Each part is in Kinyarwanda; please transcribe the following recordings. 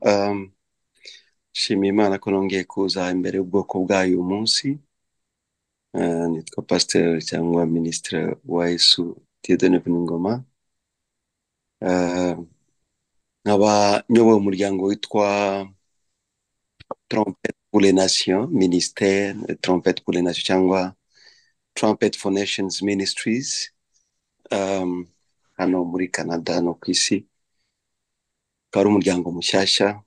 Um, Shimiye Imana ko nongeye kuza imbere y'ubwoko bwayo uyu munsi. Nitwa Pasteur cyangwa Ministre wa Yesu VUNINGOMA. Nkaba nyoboye umuryango witwa Trompette pour les Nations, Ministère Trompette pour les Nations cyangwa Trumpet for Nations Ministries. Hano muri Canada no ku isi. Akaba ari umuryango mushyashya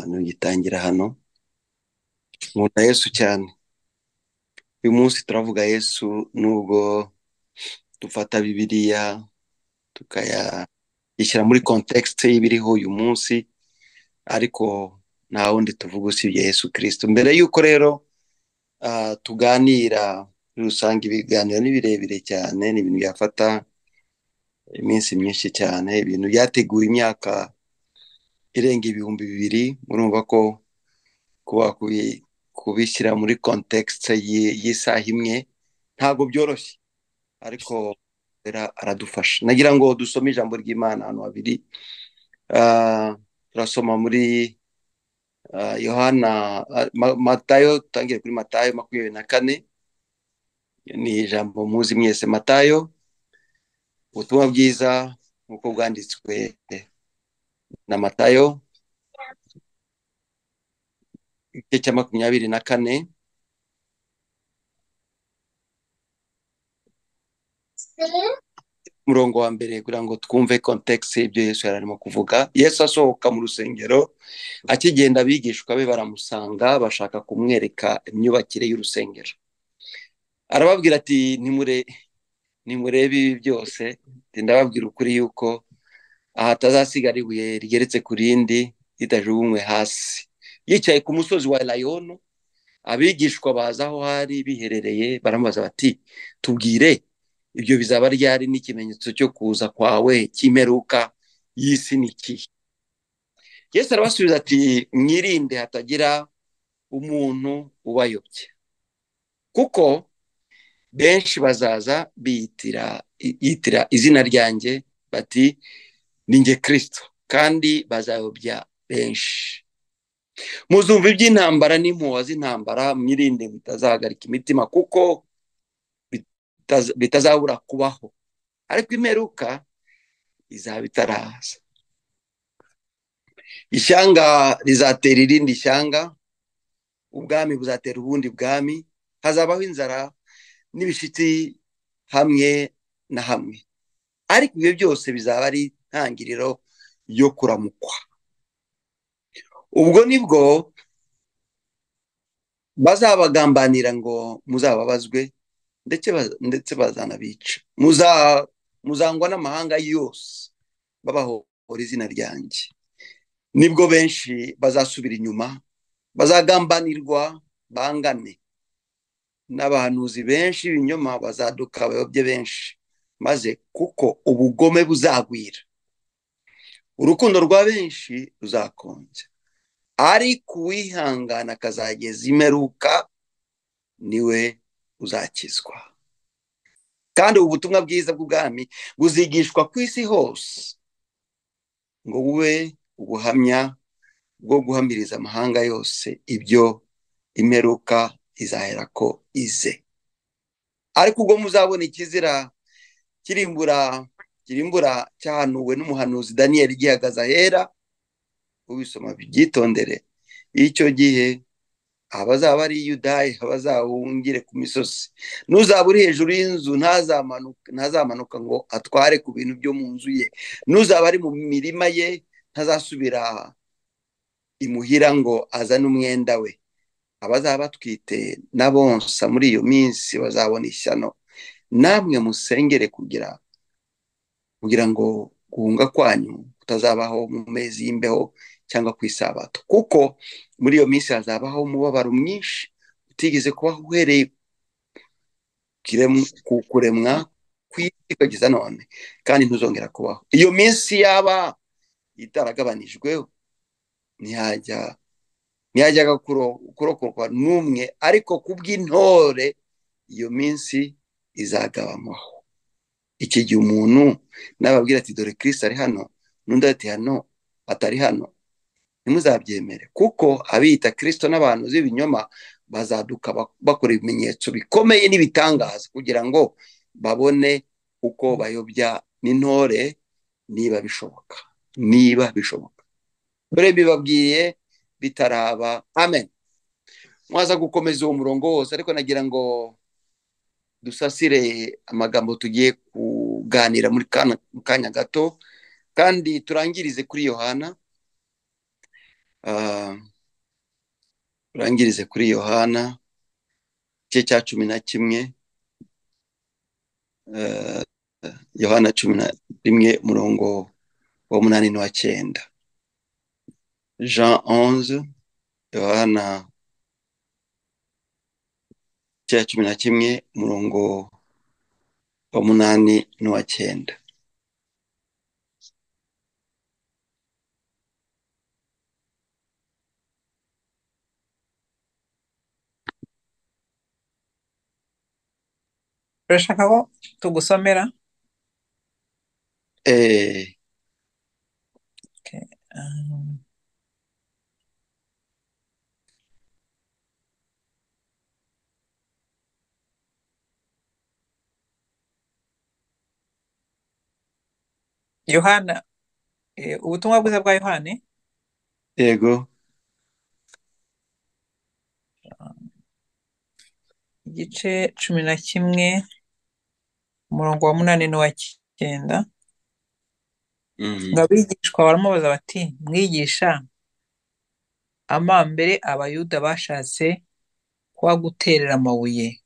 nugitangira hano. Nkunda Yesu cyane. Uyu munsi turavuga Yesu nubwo dufata Bibiliya tukayishyira muri context y'ibiriho uyu munsi, ariko nta wundi tuvuga usibye Yesu Kristo. Mbere y'uko rero tuganira muri rusange, ibiganiro ni birebire cyane, ni ibintu byafata iminsi myinshi cyane, ibintu byateguwe imyaka irenga 2000. Murumva ko kuba kubishyira muri context y'isaha imwe ntabwo byoroshye, ariko aradufasha. Nagira ngo dusome ijambo ry'Imana hano habiri. Turasoma muri Matayo, tutangire kuri Matayo 24. Ni ijambo muzi mwese, Matayo, ubutumwa bwiza nk'uko bwanditswe na Matayo, igice cya 24. Murongo wa mbere kugira ngo twumve context y'ibyo Yesu yararimo kuvuga. Yesu asohoka mu rusengero, akigenda abigishwa be baramusanga, bashaka kumwereka imyubakire y'urusengero. Arababwira ati nimurebe ibi byose, ndababwira ukuri yuko ahatazasigara ibuye rigeretse ku rindi ritajugunywe hasi. Yicaye ku musozi wa Elayono, abigishwa baza aho hari biherereye, baramubaza bati tubwire, ibyo bizaba ryari n'ikimenyetso cyo kuza kwawe cy'imperuka y'isi ni iki? Yesu arabasubiza ati mwirinde hatagira umuntu ubayobya, kuko benshi bazaza yitira izina ryanjye bati ni njye Kristo, kandi bazayobya benshi. Muzumva iby'intambara n'impuha z'intambara, mwirinde mutazahagarika imitima, kuko bitazabura kubaho, ariko imperuka izaba itaraza. Ishyanga rizatera irindi shyanga, ubwami buzatera ubundi bwami, hazabaho inzara n'ibishitsi hamwe na hamwe, ariko ibyo byose bizaba ari intangiriro yo kuramukwa. Ubwo nibwo bazabagambanira ngo muzababazwe, ndetse bazanabica. Muzangwa n'amahanga yose babahora izina ryanjye. Nibwo benshi bazasubira inyuma, bazagambanirwa bangane, n'abahanuzi benshi b'ibinyoma bazaduka bayobye benshi, maze kuko ubugome buzagwira, urukundo rwa benshi ruzakonja, ariko uwihangana akazageza imperuka niwe uzakizwa. Kandi ubutumwa bwiza bw'ubwami buzigishwa ku isi hose, ngo bube ubuhamya bwo guhamiriza amahanga yose ibyo imperuka izahera ko ize. Ariko ubwo muzabona ikizira kirimbura cyahanuwe n'umuhanuzi Daniyeli gihagaze ahera, ubisoma byitondere, icyo gihe abazaba ari Yudayi abazahungire ku misozi. N'uzaba uri hejuru y'inzu ntazamanuka ngo atware ku bintu byo mu nzu ye. N'uzaba ari mu mirima ye ntazasubira imuhira ngo azane umwenda we. Abazaba batwite n'abonsa muri iyo minsi bazabona ishyano. Namwe musengere kugira ngo guhunga kwanyu kutazabaho mu mezi y'imbeho cyangwa ku isabato, kuko muri iyo minsi hazabaho umubabaro mwinshi utigeze kubaho uhereye kuremwa kw'isi kugeza none, kandi ntuzongera kubaho. Iyo minsi yaba itaragabanijweho ntihajyaga kurokorwa n'umwe, ariko kubw'intore iyo minsi izagabanywaho. Iki gihe umuntu nababwira ati dore Kristo ari hano, n'undi ati hano atari hano, ntimuzabyemere, kuko abiyita Kristo n'abantu z'ibinyoma bazaduka bakora ibimenyetso bikomeye n'ibitangaza kugira ngo babone uko bayobya n'intore, niba bishoboka. Dore mbibabwiye bitaraba. Amen. Mwaza gukomeza uwo murongo wose, ariko nagira ngo dusasire amagambo tugiye kuganira mu kanya gato, kandi turangirize kuri Yohana. Turangirize kuri Yohana igice cya 11, Yohana 11 umurongo wa 8 n'uwa 9. Jean 11, Yohana igice cya 11 umurongo wa 8 n'uwa 9. Urashaka ko tugusomera? Eh, Okay. Yohana, ubutumwa bwiza bwa Yohane yego. igice 11 umurongo wa 8 n'uwa 9. ngo abigishwa baramubaza bati, mwigisha, amambere abayuda bashatse kuhaguterera amabuye,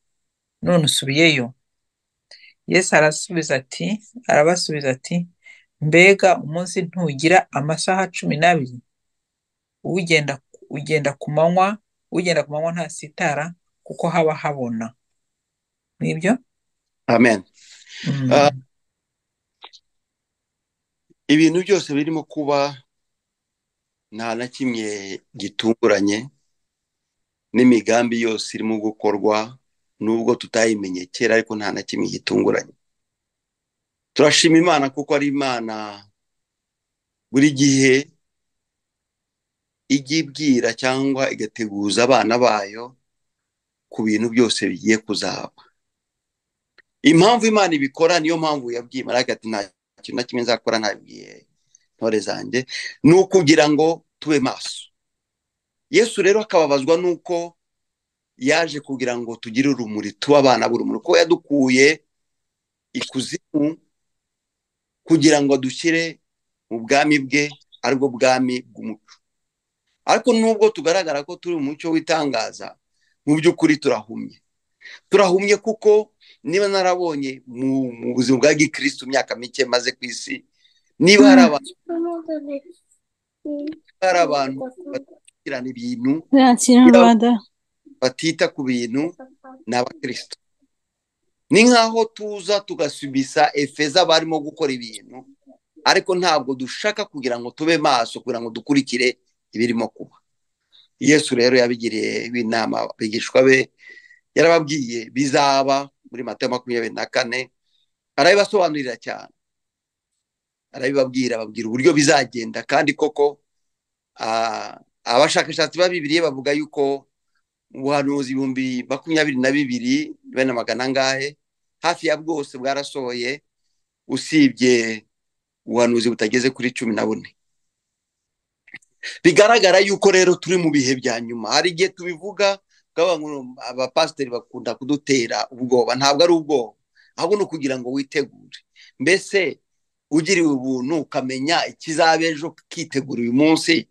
none usubiyeyo? Yesu arabasubiza ati, mbega umunsi ntugira amasaha 12? ugenda ku manywa ntasitara, kuko haba habona. Nibyo? Amen. Ibintu byose birimo kuba nta na kimwe gitunguranye, n'imigambi yose irimo gukorwa nubwo tutayimenye kera, ariko nta na kimwe gitunguranye. Turashima Imana kuko ari Imana buri gihe ijya ibwira cyangwa igateguza abana bayo ku bintu byose bigiye kuzaba. Impamvu Imana ibikora, niyo mpamvu yabwiye marayika ati, nta kintu na kimwe nzakora ntabwiye ntore zanjye, ni ukugira ngo tube maso. Yesu rero akababazwa nuko yaje kugira ngo tugire urumuri, tuba abana b'urumuri, ko yadukuye ikuzimu kugira ngo dushyire mu bwami bwe, aribwo bwami bw'umucyo. Ariko nubwo tugaragara ko turi mu mucyo w'itangaza, mu by'ukuri turahumye, kuko niba narabonye mu buzima bwa gikristo imyaka mike maze ku isi, niba hari abantu batakirana ibintu, batita ku bintu, ni abakristo. Ni nk'aho tuza tugasubisa efeza barimo gukora ibintu, ariko ntabwo dushaka kugira ngo tube maso, kugira ngo dukurikire ibirimo kuba. Yesu rero yabigiriye inama abigishwa be, yarababwiye bizaba muri Matayo 24, arabibasobanurira cyane, arabibabwira uburyo bizagenda. Kandi koko abashakashatsi ba Bibiliya bavuga yuko ubuhanuzi 22,000 bene magana angahe hafi ya bwose bwarasohoye, usibye ubuhanuzi butageze kuri 14. Bigaragara yuko rero turi mu bihe bya nyuma. Hari igihe tubivuga abapasiteri bakunda kudutera ubwoba. Ntabwo ari ubwoba, ahubwo ni ukugira ngo witegure. Mbese ugiriwe ubuntu ukamenya ikizaba ejo, ukitegura uyu munsi,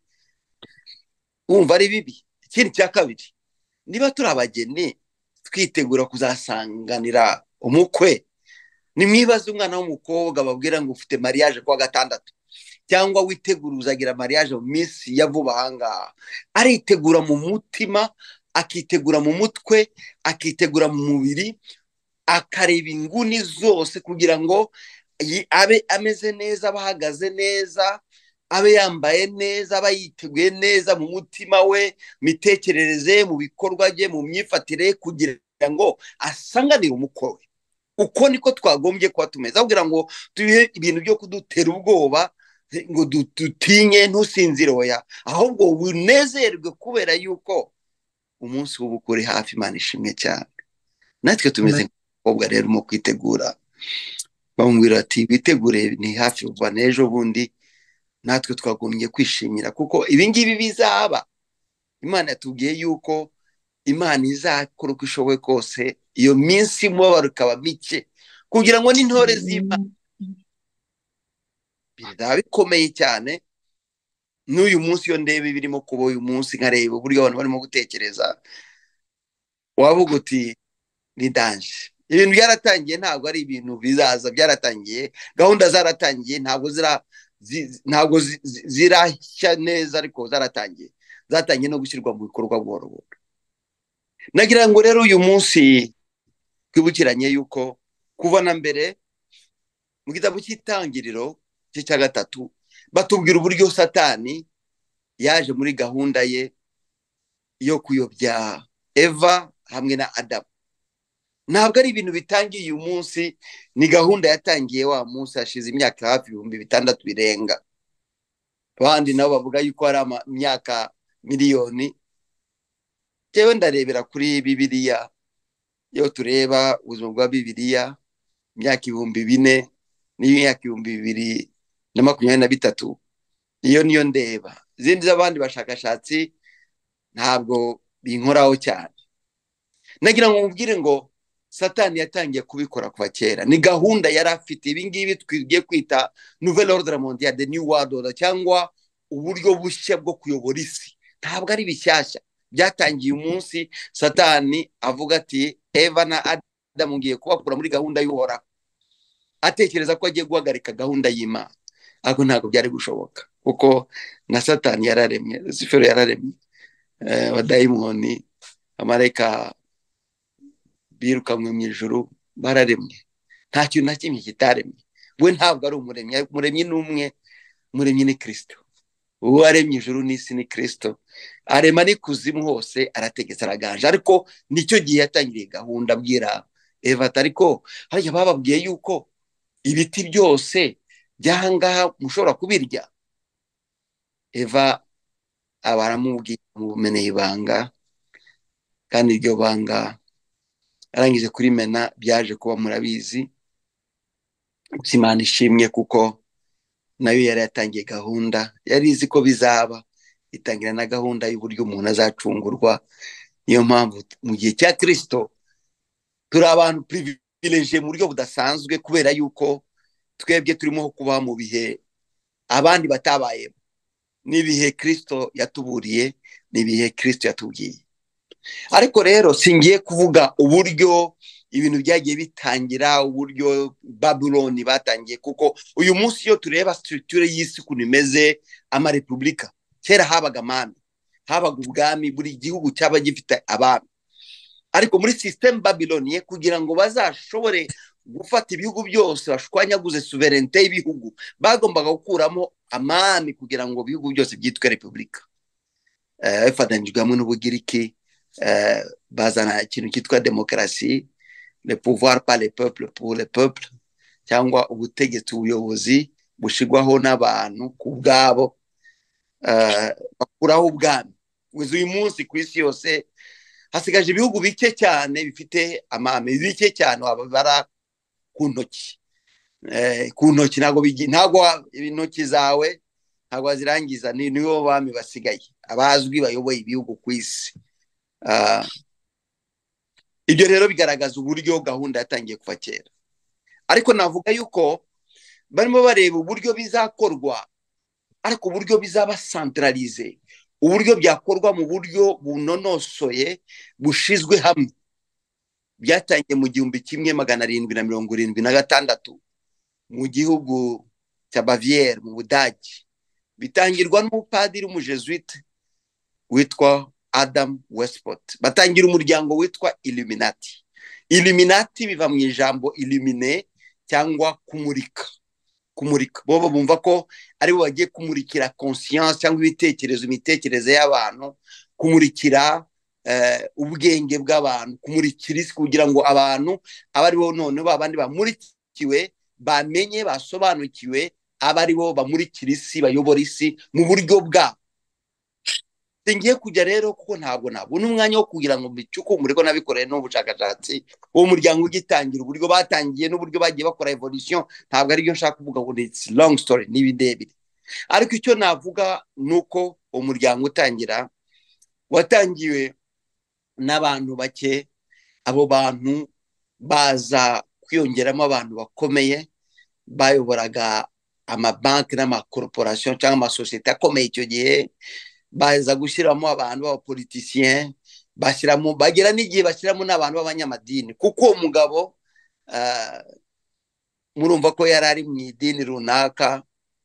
wumva ari bibi. Ikindi cya kabiri, niba turi abageni twitegura kuzasanganira umukwe, nimwibaze umwana w'umukobwa babwira ngo ufite mariage kwa gatandatu, cyangwa witegura uzagira mariage mu minsi ya vuba ahangaha. Aritegura mu mutima, akitegura mu mutwe, akitegura mu mubiri, akareba inguni zose kugira ngo abe ameze neza, bahagaze neza, abe yambaye neza, aba yiteguye neza mu mutima we, mitekerereze, mu bikorwa bye, mu myifatire, kugira ngo asanganire umukwe we. Uko niko twagombye kuba tumeze, kugira ngo tubihe ibintu byo kudutera ubwoba ngo dutinye ntusinzire oya, ahubwo winezerwe kubera yuko umunsi w'ubukwe uri hafi. Imana ishimwe cyane. Natwe tumeze nk'abakobwa rero mu kwitegura, bamubwira ati witegure, ni hafi kuva n'ejo bundi. Natwe twagombye kwishimira kuko ibingibi bizaba. Imana yatubwiye yuko Imana izakora uko ishoboye kose iyo minsi mubabaro ikaba mike, kugira ngo n'intore z'Imana bizaba bikomeye cyane. N'uyu munsi iyo ndebe birimo kuba uyu munsi, nkareba uburyo abantu barimo gutekereza, wavuga uti ni danje. Ibintu byaratangiye, ntabwo ari ibintu bizaza, byaratangiye, gahunda zaratangiye, ntabwo zirashya neza, ariko zatangiye no gushyirwa mu bikorwa buhoro buhoro. Nagira ngo rero uyu munsi twibukiranye yuko kuva na mbere mu gitabo cy'Itangiriro cya gatatu batubwira uburyo Satani yaje muri gahunda ye yo kuyobya Eva hamwe na Adamu. Ntabwo ari ibintu bitangiye uyu munsi, ni gahunda yatangiye wa munsi hashize imyaka hafi 6,000 birenga. Abandi nabo bavuga yuko ari imyaka miliyoni. Jewe ndarebera kuri Bibiliya, iyo tureba ubuzima bwa Bibiliya, imyaka 4,000 n'imyaka 2023, niyo ndeba. Izindi z'abandi bashakashatsi ntabwo binkoraho cyane. Nagira ngo mubwire ngo Satani yatangiye kubikora kuva kera, ni gahunda yari afite. Ibingibi twigiye kwita nouvelle ordre mondial, the new world order, cyangwa uburyo bushya bwo kuyobora isi. Ntabwo ari bishyashya, byatangiye umunsi Satani avuga ati Eva na Adamu ngiye kubakura muri gahunda y'uhoraho, atekereza ko agiye guhagarika gahunda y'Imana. Ariko ntabwo byari gushoboka, kuko na Satani yararemye, Lucifer yararemye, abadayimoni, amarayika birukanwe mu ijuru bararemye. Nta kintu na kimwe kitaremye. We ntabwo ari umuremyi, umuremyi ni umwe, umuremyi ni Kristo. Uwo aremye ijuru n'isi ni Kristo, arema n'ikuzimu hose, arategetse, araganje. Ariko nicyo gihe yatangiriye gahunda, abwira Eva ariko hariya bababwiye yuko ibiti byose byahangaha mushobora kubirya. Eva abaramubwiye mu bumeneye ibanga, kandi iryo banga arangije kurimena, byaje kuba murabizi. Imana ishimwe kuko nayo yari yatangiye gahunda, yari izi ko bizaba, itangira na gahunda y'uburyo umuntu azacungurwa. Niyo mpamvu mu gihe cya Kristo turi abantu privilegiye mu buryo budasanzwe, kubera yuko twebwe turimo kuba mu bihe abandi batabayemo. N'ibihe Kristo yatuburiye, n'ibihe Kristo yatubwiye. Ariko rero singiye kuvuga uburyo ibintu byagiye bitangira, uburyo Babyloni batangiye, kuko uyu munsi iyo tureba structure y'isi ukuntu imeze, amarepublika, kera habaga amami, habaga ubwami, buri gihugu cyaba gifite abami. Ariko muri system Babyloniye, kugira ngo bazashobore gufata ibihugu byose, bashwanyaguze sovereignty y'ibihugu, bagombaga gukuramo amami kugira ngo ibihugu byose byitwe repubulika. Ifatanijwe hamwe n'Ubugiriki, bazana ikintu cyitwa demokarasi, le pouvoir par le peuple pour le peuple, cyangwa ubutegetsi, ubuyobozi bushigwaho n'abantu ku bwabo, bakuraho ubwami. Uyu munsi ku isi yose hasigaje ibihugu bike cyane bifite amami, bike cyane wabara ku ntoki. Ku ntoki ntabwo intoki zawe ntabwo wazirangiza, nibo bami basigaye, abazwi bayoboye ibihugu ku isi. Ibyo rero bigaragaza uburyo gahunda yatangiye kuva kera. Ariko navuga yuko barimo bareba uburyo bizakorwa, ariko uburyo bizaba centralize, uburyo byakorwa mu buryo bunonosoye, bushizwe hamwe. Byatangiye mu 1776 mu gihugu cya Baviera mu Budage, bitangirwa n'umupadiri w'umujesuite witwa Adam Weishaupt. Batangira umuryango witwa Illuminati. Illuminati biva mu ijambo illuminer, cyangwa kumurika. Bobo bumva ko ari bo bagiye kumurikira conscience, cyangwa imitekerereze y'abantu, kumurikira ubwenge bw'abantu, kumurikira isi, kugira ngo abantu abari bo none babandi bamurikiwe, bamenye, basobanukiwe, aba ari bo bamurikira isi bayobora isi mu buryo bwabo. Ngiye kujya rero kuko ntabwo nabona umwanya wo kugira ngo mbicukumbure ko nabikoreye n'ubushakashatsi uwo muryango ugitangira uburyo batangiye n'uburyo bagiye bakora evolution, ntabwo ari byo nshaka kuvuga ngo it's long story n'ibidebire. Ariko icyo navuga nuko umuryango utangira watangiwe n'abantu bake, abo bantu baza kwiyongeramo abantu bakomeye bayoboraga amabanki n'amakorporasiyo cyangwa amasosiyete akomeye icyo gihe, baza gushyiramo abantu b'abapolitisiyen, bashyiramo bagera n'igihe bashyiramo n'abantu b'abanyamadini, kuko uwo mugabo murumva ko yari ari mu idini runaka,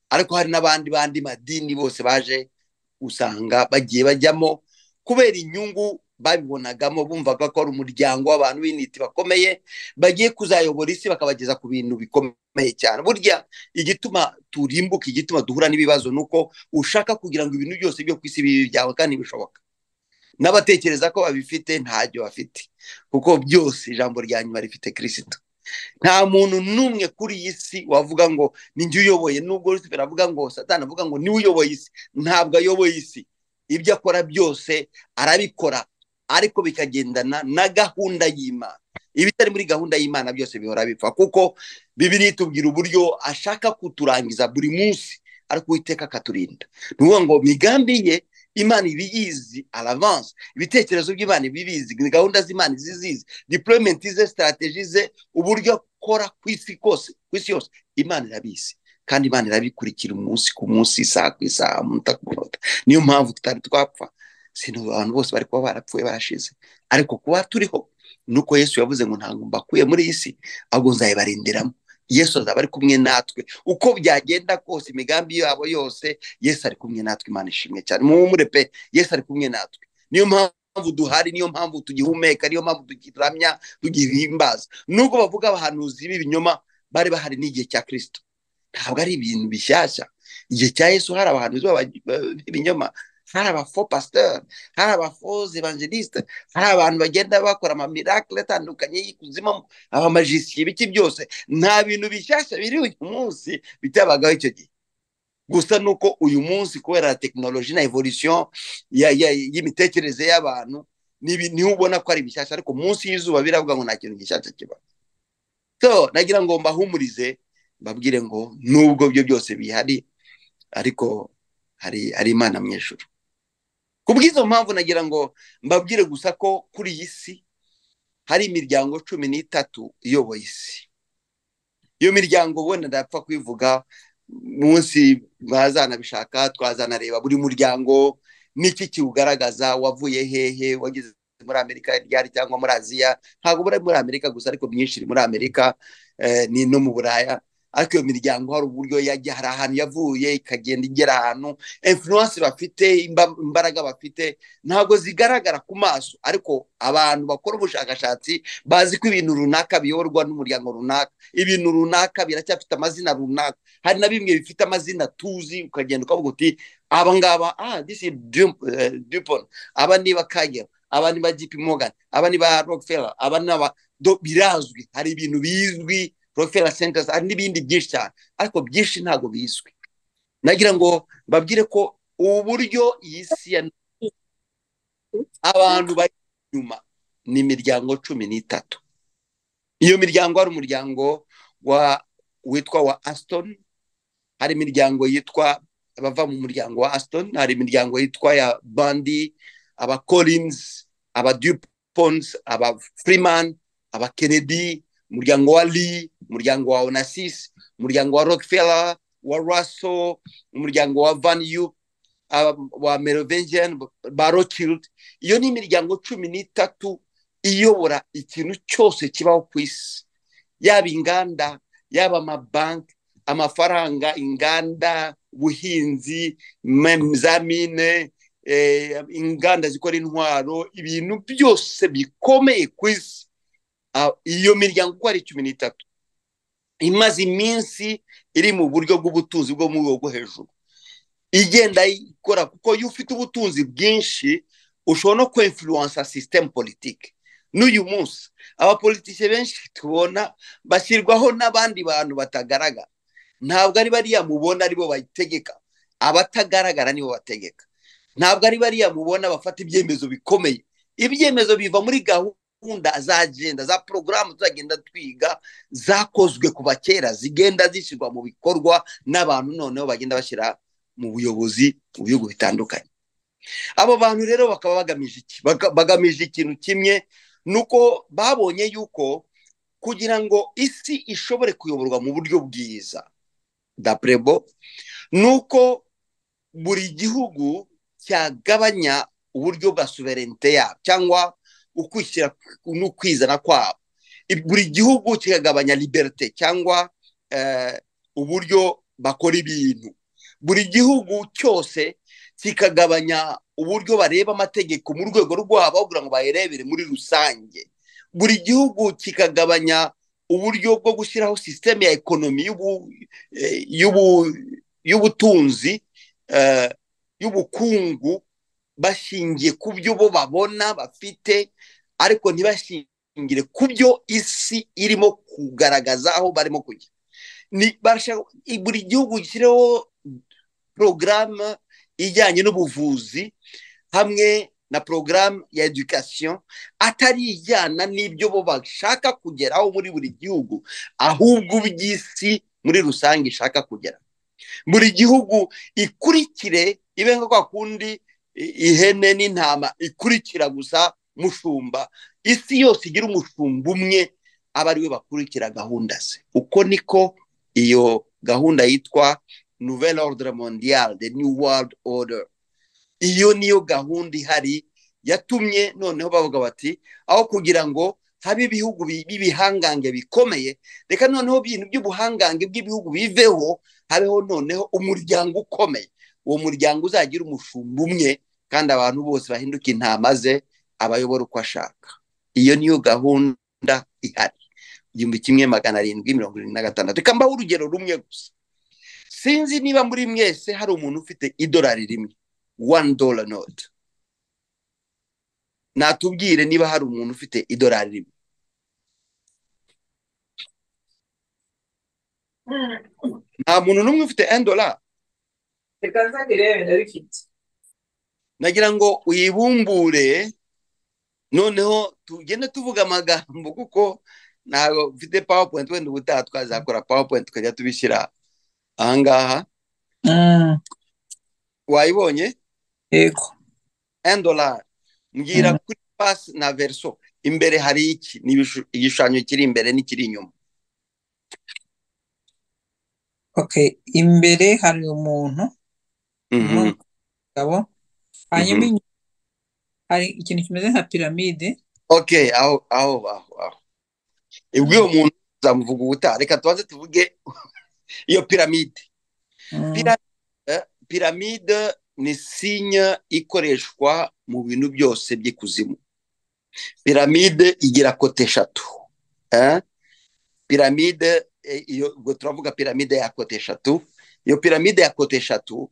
ariko hari n'abandi madini bose baje usanga bagiye bajyamo kubera inyungu babibonagamo, bumvaga ko ari umuryango w'abantu b'intiti bakomeye bagiye kuzayobora isi bakabageza ku bintu bikomeye cyane. Burya igituma turimbuka, igituma duhura n'ibibazo nuko ushaka kugira ngo ibintu byose byo ku isi bibe byawe, kandi bishoboka. N'abatekereza ko babifite ntacyo bafite, kuko byose ijambo rya nyuma rifite Kristo. Nta muntu n'umwe kuri iyi si wavuga ngo ni njye uyoboye, nubwo Lucifer avuga ngo Satani avuga ngo niwe uyoboye isi. Ntabwo ayoboye isi, ibyo akora byose arabikora, ariko bikagendana na gahunda y'Imana. Ibitari muri gahunda y'Imana byose bihora bipfa, kuko Bibiliya itubwira uburyo ashaka kuturangiza buri munsi, ariko Uwiteka akaturinda. Ni ukuvuga ngo migambi ye Imana ibiyizi alavance, ibitekerezo by'Imana ibibizi, gahunda z'Imana izizi, deployment ze, strategy ze, uburyo akora ku isi kose, ku isi yose Imana irabizi, kandi Imana irabikurikira umunsi ku munsi, isaha ku isaha, umunota ku munota. Niyo mpamvu tutari twapfa. Sino abantu bose bari kuba barapfuye barashize, ariko kuba turiho nuko Yesu yavuze ngo ntabwo mbakuye muri isi, ahubwo nzayibarindiramo. Yesu azaba ari kumwe natwe uko byagenda kose, imigambi yabo yose Yesu ari kumwe natwe. Imana ishimwe cyane, muhumure pe, Yesu ari kumwe natwe. Niyo mpamvu duhari, niyo mpamvu tugihumeka, niyo mpamvu tugiramya, tugihimbaza. Nubwo bavuga abahanuzi b'ibinyoma bari bahari n'igihe cya Kristo, ntabwo ari ibintu bishyashya. Igihe cya Yesu hari abahanuzi b'ibinyoma, hari abafo pasteur, hari abafo evangeliste, hari abantu bagenda bakora ama miracle atandukanye y'ikuzimu, abamagiciens, biki byose. Nta bintu bishyashya biri uyu munsi bitabagaho icyo gihe. Gusa nuko uyu munsi kubera technology na evolution y'imitekerereze y'abantu niho ubona ko ari bishyashya, ariko munsi y'izuba biravuga ngo nta kintu gishyashya kiba. So nagira ngo mbahumurize, babwire ngo nubwo byo byose bihari, ariko hari Imana mu ijuru. Kubw'izo mpamvu nagira ngo mbabwire gusa ko kuri iyi si hari imiryango 13 iyoboye isi. Iyo miryango wenda ndapfa kwivuga munsi, mwazanabishaka twazanareba buri muryango n'iki kiwugaragaza, wavuye hehe, wagize muri Amerika ryari cyangwa muri Aziya. Ntabwo muri Amerika gusa, ariko myinshi iri muri Amerika ni no mu Buraya. Ariko iyo miryango hari uburyo yajya, hari ahantu yavuye ikagenda igera ahantu. Influence bafite, imbaraga bafite ntabwo zigaragara ku maso, ariko abantu bakora ubushakashatsi bazi ko ibintu runaka biyorwa n'umuryango runaka, ibintu runaka biracyafite amazina runaka. Hari na bimwe bifite amazina tuzi, ukagenda ukavuga uti aba ngaba, this is Dupont, aba ni Bakagera, aba ni ba JP Morgan, aba ni ba Rockefeller, aba ni birazwi. Hari ibintu bizwi, Rockefeller Centers, hari n'ibindi byinshi cyane, ariko byinshi ntabwo bizwi. Nagira ngo babwire ko uburyo iyi si abantu bari nyuma ni imiryango 13. Iyo miryango hari umuryango witwa wa Aston, hari imiryango yitwa bava mu muryango wa Aston, hari imiryango yitwa ya Bundy, aba Collins, aba Dupont, aba Freeman, aba Kennedy, umuryango wa Lee, umuryango wa Onassis, umuryango wa Rockefeller, wa Russell, umuryango wa Van Uck, wa Merovingian, ba Rothschild. Iyo ni imiryango 13 iyobora ikintu cyose kibaho ku isi, yaba inganda, yaba amabanki, amafaranga, inganda, ubuhinzi, za mine, inganda zikora intwaro, ibintu byose bikomeye ku isi. Iyo miryango uko ari 13 imaze iminsi iri mu buryo bw'ubutunzi bwo mu rwego hejuru, igenda ikora, kuko iyo ufite ubutunzi bwinshi ushobora no kwinfluencer system politique. N'uyu munsi abapolitike benshi tubona bashyirwaho n'abandi bantu batagaragara, ntabwo ari bariya mubona aribo bayitegeka, abatagaragara nibo bategeka. Ntabwo ari bariya mubona bafata ibyemezo bikomeye. Ibyemezo biva muri gahunda za agenda, za porogaramu tuzagenda twiga, zakozwe kuva kera, zigenda zishyirwa mu bikorwa n'abantu noneho bagenda bashyira mu buyobozi mu bihugu bitandukanye. Abo bantu rero bakaba bagamije iki? Bagamije ikintu kimwe, nuko babonye yuko kugira ngo isi ishobore kuyoborwa mu buryo bwiza, d'après nuko buri gihugu cyagabanya uburyo bwa sovereignté yabo cyangwa ukwishyira n'ukwizana kwabo. Buri gihugu kikagabanya liberté cyangwa uburyo bakora ibintu. Buri gihugu cyose kikagabanya uburyo bareba amategeko mu rwego rwabo kugira ngo bayirebere muri rusange. Buri gihugu kikagabanya uburyo bwo gushyiraho systeme ya ekonomi y'ubutunzi, y'ubukungu, bashingiye ku byo bo babona bafite, ariko ntibashingire ku byo isi irimo kugaragaza aho barimo kujya. Buri gihugu gishyireho porogaramu ijyanye n'ubuvuzi hamwe na porogaramu ya education, atari ijyana n'ibyo bo bashaka kugeraho muri buri gihugu, ahubwo iby'isi muri rusange ishaka kugera. Buri gihugu ikurikire, ibe nka kwa kundi ihene n'intama ikurikira gusa mushumba, isi yose igira umushumba umwe, aba ariwe bakurikira gahunda ze. Uko niko iyo gahunda yitwa Nouvel Ordre Mondial, the New World Order, iyo niyo gahunda ihari yatumye noneho bavuga bati aho kugira ngo habe ibihugu b'ibihangange bikomeye, reka noneho ibintu by'ubuhangange bw'ibihugu biveho, habeho noneho umuryango ukomeye. Uwo muryango uzagira umushumba umwe kandi abantu bose bahinduka intama ze, abayobora uko ashaka. Iyo niyo gahunda ihari 1776. Reka mbaho urugero rumwe gusa. Sinzi niba muri mwese hari umuntu ufite idolari rimwe, $1 note. Natubwire niba hari umuntu ufite idolari rimwe. Nta muntu n'umwe ufite $1. Reka nzabirebe ndabifite. Nagira ngo uyibumbure noneho tugende tuvuga amagambo, kuko ntabwo mfite PowerPoint, wenda ubutaha twazakora PowerPoint tukajya tubishyira ahangaha. Wayibonye? Yego. $1. Mbwira kuri pasi na verso, imbere hari iki? Ni igishushanyo kiri imbere n'ikiri inyuma. Okay, imbere hari umuntu, umugabo, hanyuma inyuma hari ikintu kimeze nka piramide. Okay, aho. Ubwo umuntu zamuvuga ubutaha, reka tubanze tuvuge iyo piramide. Piramide ni signe ikoreshwa mu bintu byose by'ikuzimu. Piramide igira kote 3. Piramide iyo turavuga piramide ya kote 3. Iyo piramide ya kote 3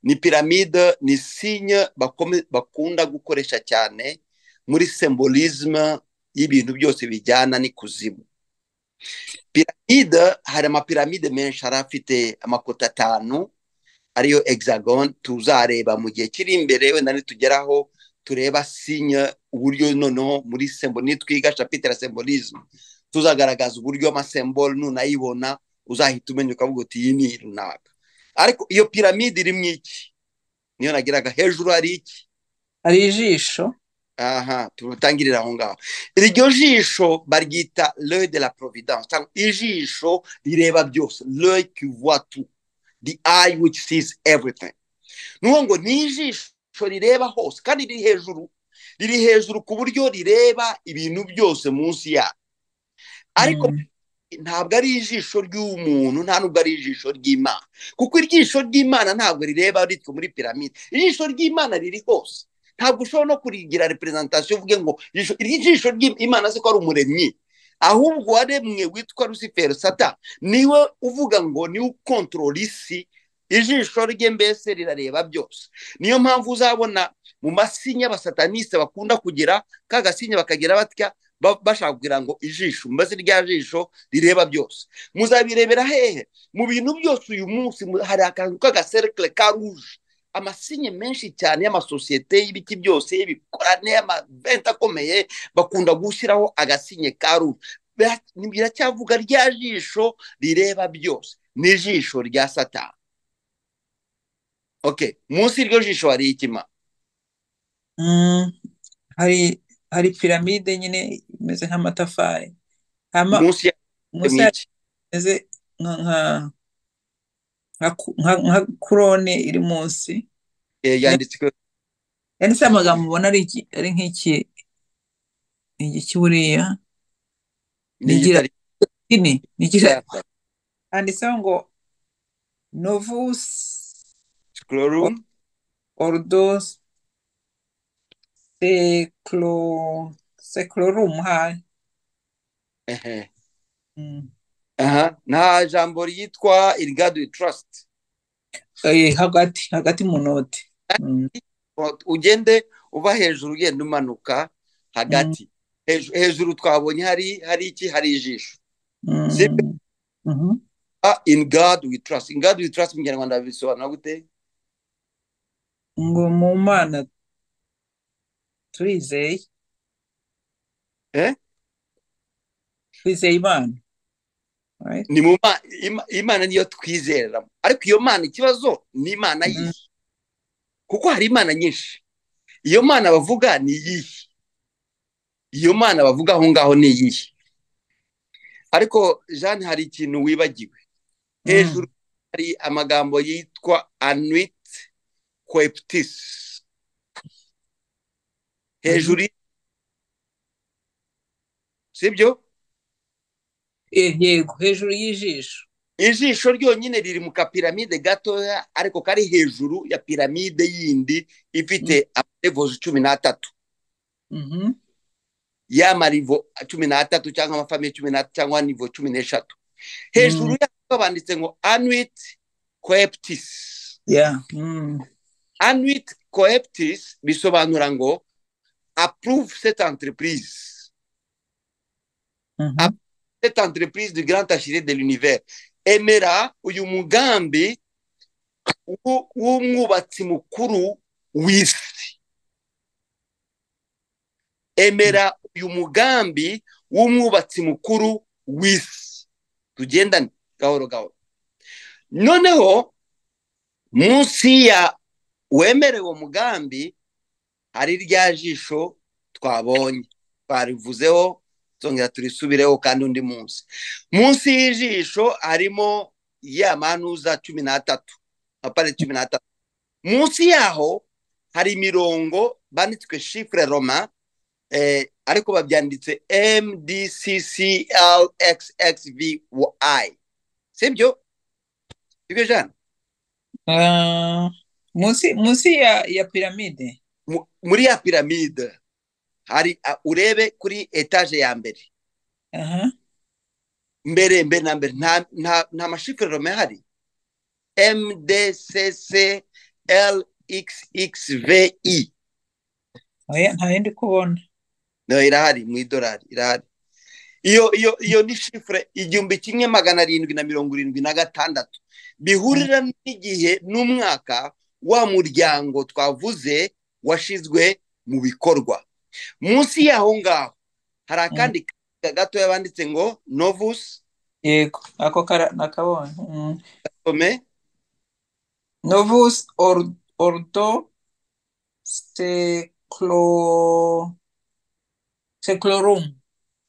ni piramide, ni signe bakunda gukoresha cyane muri symbolisme y'ibintu byose bijyana n'ikuzimu. Piramide, hari amapiramide menshi, arafite amakota 5 ariyo hexagon. Tuzareba mu gihe kiri imbere, wenda nitugeraho tureba signe uburyo noneho muri symbol, nitwiga chapitre symbolisme tuzagaragaza uburyo amasembol nunayibona uzahita umenya ukavuga uti iyi ni runaka. Ariko iyo piramide iri mu iki? Niyo nagiraga hejuru hari iki? Hari ijisho. Aha, turutangirira aho ngaho. Iryo jisho baryita l'œil de la providence, cyangwa ijisho rireba byose, l'œil qui voit tout, the eye which sees everything. Nuko ni ijisho rireba hose kandi riri hejuru ku buryo rireba ibintu byose munsi ya. Ariko ntabwo ari ijisho ry'umuntu, nta nubwo ari ijisho ry'Imana, kuko ijisho ry'Imana ntabwo rireba ritwe muri piramide. Ijisho ry'Imana riri hose. Ntabwo ushobora no kurigira representation uvuge ngo ijisho ry'Imana se ko ari umuremyi, ahubwo waremwe witwa Lucifer, Satan, niwe uvuga ngo ni ukontrola isi. Ijisho rye mbese rirareba byose. Niyo mpamvu uzabona mu masinya abasataniste bakunda kugira kagasinya bakagira batya bashaka kugira ngo ijisho mbaze rya jisho rireba byose muzabirebera hehe mu bintu byose uyu munsi hari akantu k'agacercle ka rouge amasinye menshi cyane y'amasosiyete y'ibiki byose bikorane y'amaventa akomeye bakunda gushyiraho agasinye ka rouge biracyavuga rya jisho rireba byose ni ijisho rya Satani. Okay, munsi y'iryo jisho hari ikima hari piramide nyine imeze nk'amatafari munsi ya munsi imeze nka kurone iri munsi yanditswe amagambo ubona ari nk'iki buriya nigira handitseho ngo novus scrorum ordos seclorum hari nta jambo ryitwa in God we trust hagati mu note ugende uva hejuru ugenda umanuka hagati hejuru twabonye hari iki hari ijisho in God we trust. In God we trust mu Kinyarwanda bisobanura gute ngo mu Mana turizeye twizeye Imana ni mu Imana niyo twizerera ariko iyo Mana ikibazo ni Imana yihe kuko hari Imana nyinshi iyo Mana bavuga ni iyihe iyo Mana bavuga aho ngaho ni iyihe ariko Jeanne hari ikintu wibagiwe hejuru hari amagambo yitwa anuit coeptis hejuru sibyo yego hejuru y'ijisho ijisho ryonyine riri mu kapiramide gatoya ariko kari hejuru ya piramide yindi ifite levels 13 y'amarivo 13 cyangwa amafamiye 13 cyangwa nivo 13 hejuru banditse ngo anuit coeptis anuit coeptis bisobanura ngo approve cette entreprise cette entreprise du grand architecte de l'univers emera uyu mugambi w'umwubatsi mukuru w'isi emera uyu mugambi w'umwubatsi mukuru w'isi tugendane gahoro gahoro noneho munsi ya wemerewe uwo mugambi hari rya jisho twabonye twarivuzeho zongera turisubireho kandi undi munsi y'ijisho harimo ya manuza 13 apare 13 munsi yaho hari imirongo banditswe chiffre romain ariko babyanditse MDCCLXXVY sibyo Jean munsi ya piramide muri ya piramide hari urebe kuri etage ya mbere mbere na mbere nta mashifre romain hari MDCCLXXVI nta yindi kubona no irahari mu idolari irahari iyo ni shifre 1776 bihurira n'igihe n'umwaka wa muryango twavuze washizwe mu bikorwa munsi yaho ngaho hari akandi gato yabanditse ngo novus yego ako nakabonye some novus ordo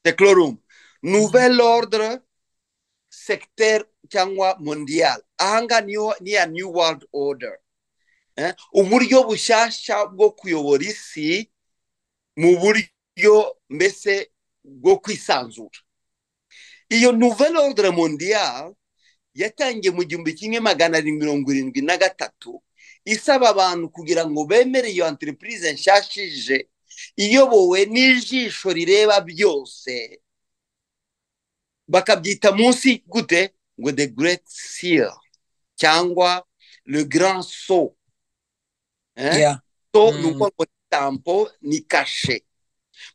seclorum nouvel ordre secteur cyangwa mondial ahanga ni ya new world order uburyo bushasha bwo kuyobora isi mu buryo mbese bwo kwisanzura iyo nouvel ordre mondial yatangiye mu 1773 isaba abantu kugira ngo bemere iyo entreprise nshashije iyobowe n'ijisho rireba byose bakabyita munsi gute ngo the great seal cyangwa le grand sceau so nuko ngo tampo ni kashe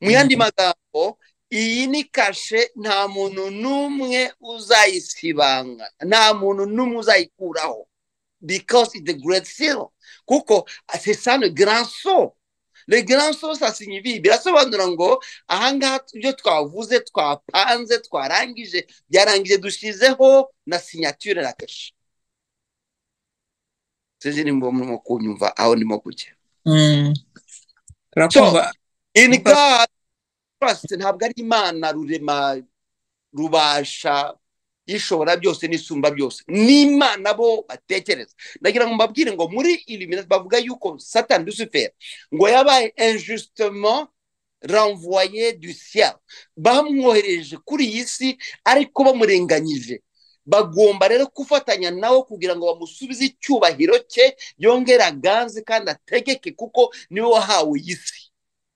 mu yandi magambo iyi ni kashe, nta muntu n'umwe uzayisibanga, nta muntu n'umwe uzayikuraho, because it's the great seal. Kuko c'est ça le grand sceau. Le grand sceau, ça signifie, birasobanura ngo ahangaha ibyo twavuze, twapanze, twarangije, byarangije, dushizeho na signature na kashe. Sinzi nimba murimo kunyumva aho ndimo kujya. So, in God trust, ntabwo ari Imana rurema rubasha ishobora byose n'isumba byose, n'Imana bo batekereza. Ndagira ngo mbabwire ngo muri Illuminati bavuga yuko Satan Lucifer ngo yabaye injustement renvoyé du ciel, bamwohereje kuri iyi si ariko bamurenganyije. Bagomba rero kufatanya nawe kugira ngo bamusubize icyubahiro cye, yongera ganze kandi ategeke, kuko niwe wahawe iyi si.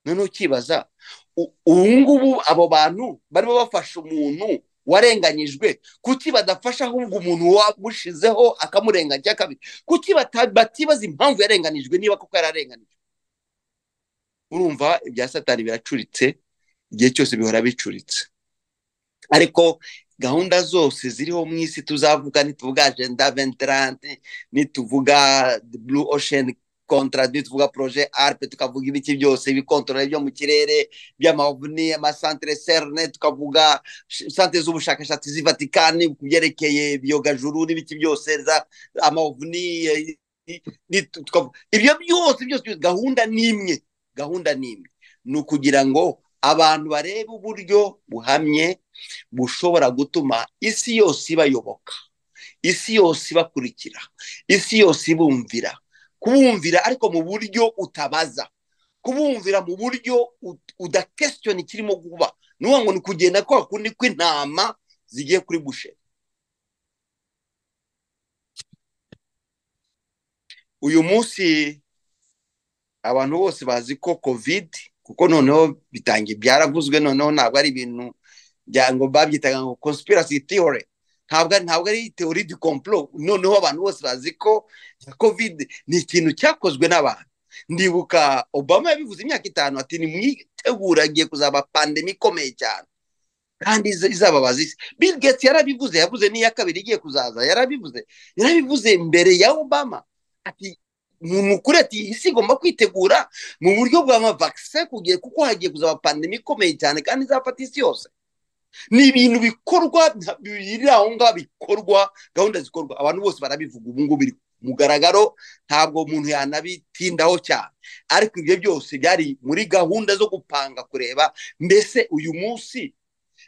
None ukibaza ubu ngubu abo bantu barimo bafasha umuntu warenganyijwe, kuki badafasha ahubwo umuntu wamushizeho akamurenganya kabiri? Kuki batibaza impamvu yarenganijwe niba koko yararenganijwe? Urumva ibya Satani biracuritse, igihe cyose bihora bicuritse. Ariko gahunda zose ziriho mu isi, tuzavuga nituvuga agenda 2030, nituvuga the blue ocean contract, nituvuga projet ARP, tukavuga ibiki byose ibikontorora byo mu kirere by'amavuni, amasantere CERN, tukavuga santere z'ubushakashatsi z'i Vatikani kubyerekeye byogajuru n'ibiki byose za amavuni, ibyo byose gahunda n'imwe, ni ukugira ngo abantu barebe uburyo buhamye bushobora gutuma isi yose ibayoboka, isi yose ibakurikira, isi yose ibumvira, kubumvira ariko mu buryo utabaza, kubumvira mu buryo udakesitioni kirimo kuba. Nuwa ngo ni kugenda kwa kundi kw'intama zigiye kuri bushe. Uyu munsi abantu bose bazi ko covid, kuko noneho bitangiye byaravuzwe, noneho ntabwo ari ibintu ngo babyitaga ngo conspiracy theory, ntabwo ari theory du complot. Noneho abantu bose bazi ko covid ni ikintu cyakozwe n'abantu. Ndibuka Obama yabivuze imyaka 5 ati ni mwitegura agiye kuzaba pandemic ikomeye cyane kandi izababaza isi. Bill Gates yarabivuze, yavuze n'iya kabiri igiye kuzaza, yarabivuze mbere ya Obama ati mukuri ati isi igomba kwitegura mu buryo bwa vaccine kugiye, kuko hagiye kuzaba pandemic ikomeye cyane kandi izafata isi yose. Ni ibintu bikorwa biri aho ngaho, bikorwa, gahunda zikorwa, abantu bose barabivuga ubu ngubu biri mugaragaro, ntabwo umuntu yanabitindaho cyane. Ariko ibyo byose byari muri gahunda zo gupanga kureba mbese uyu munsi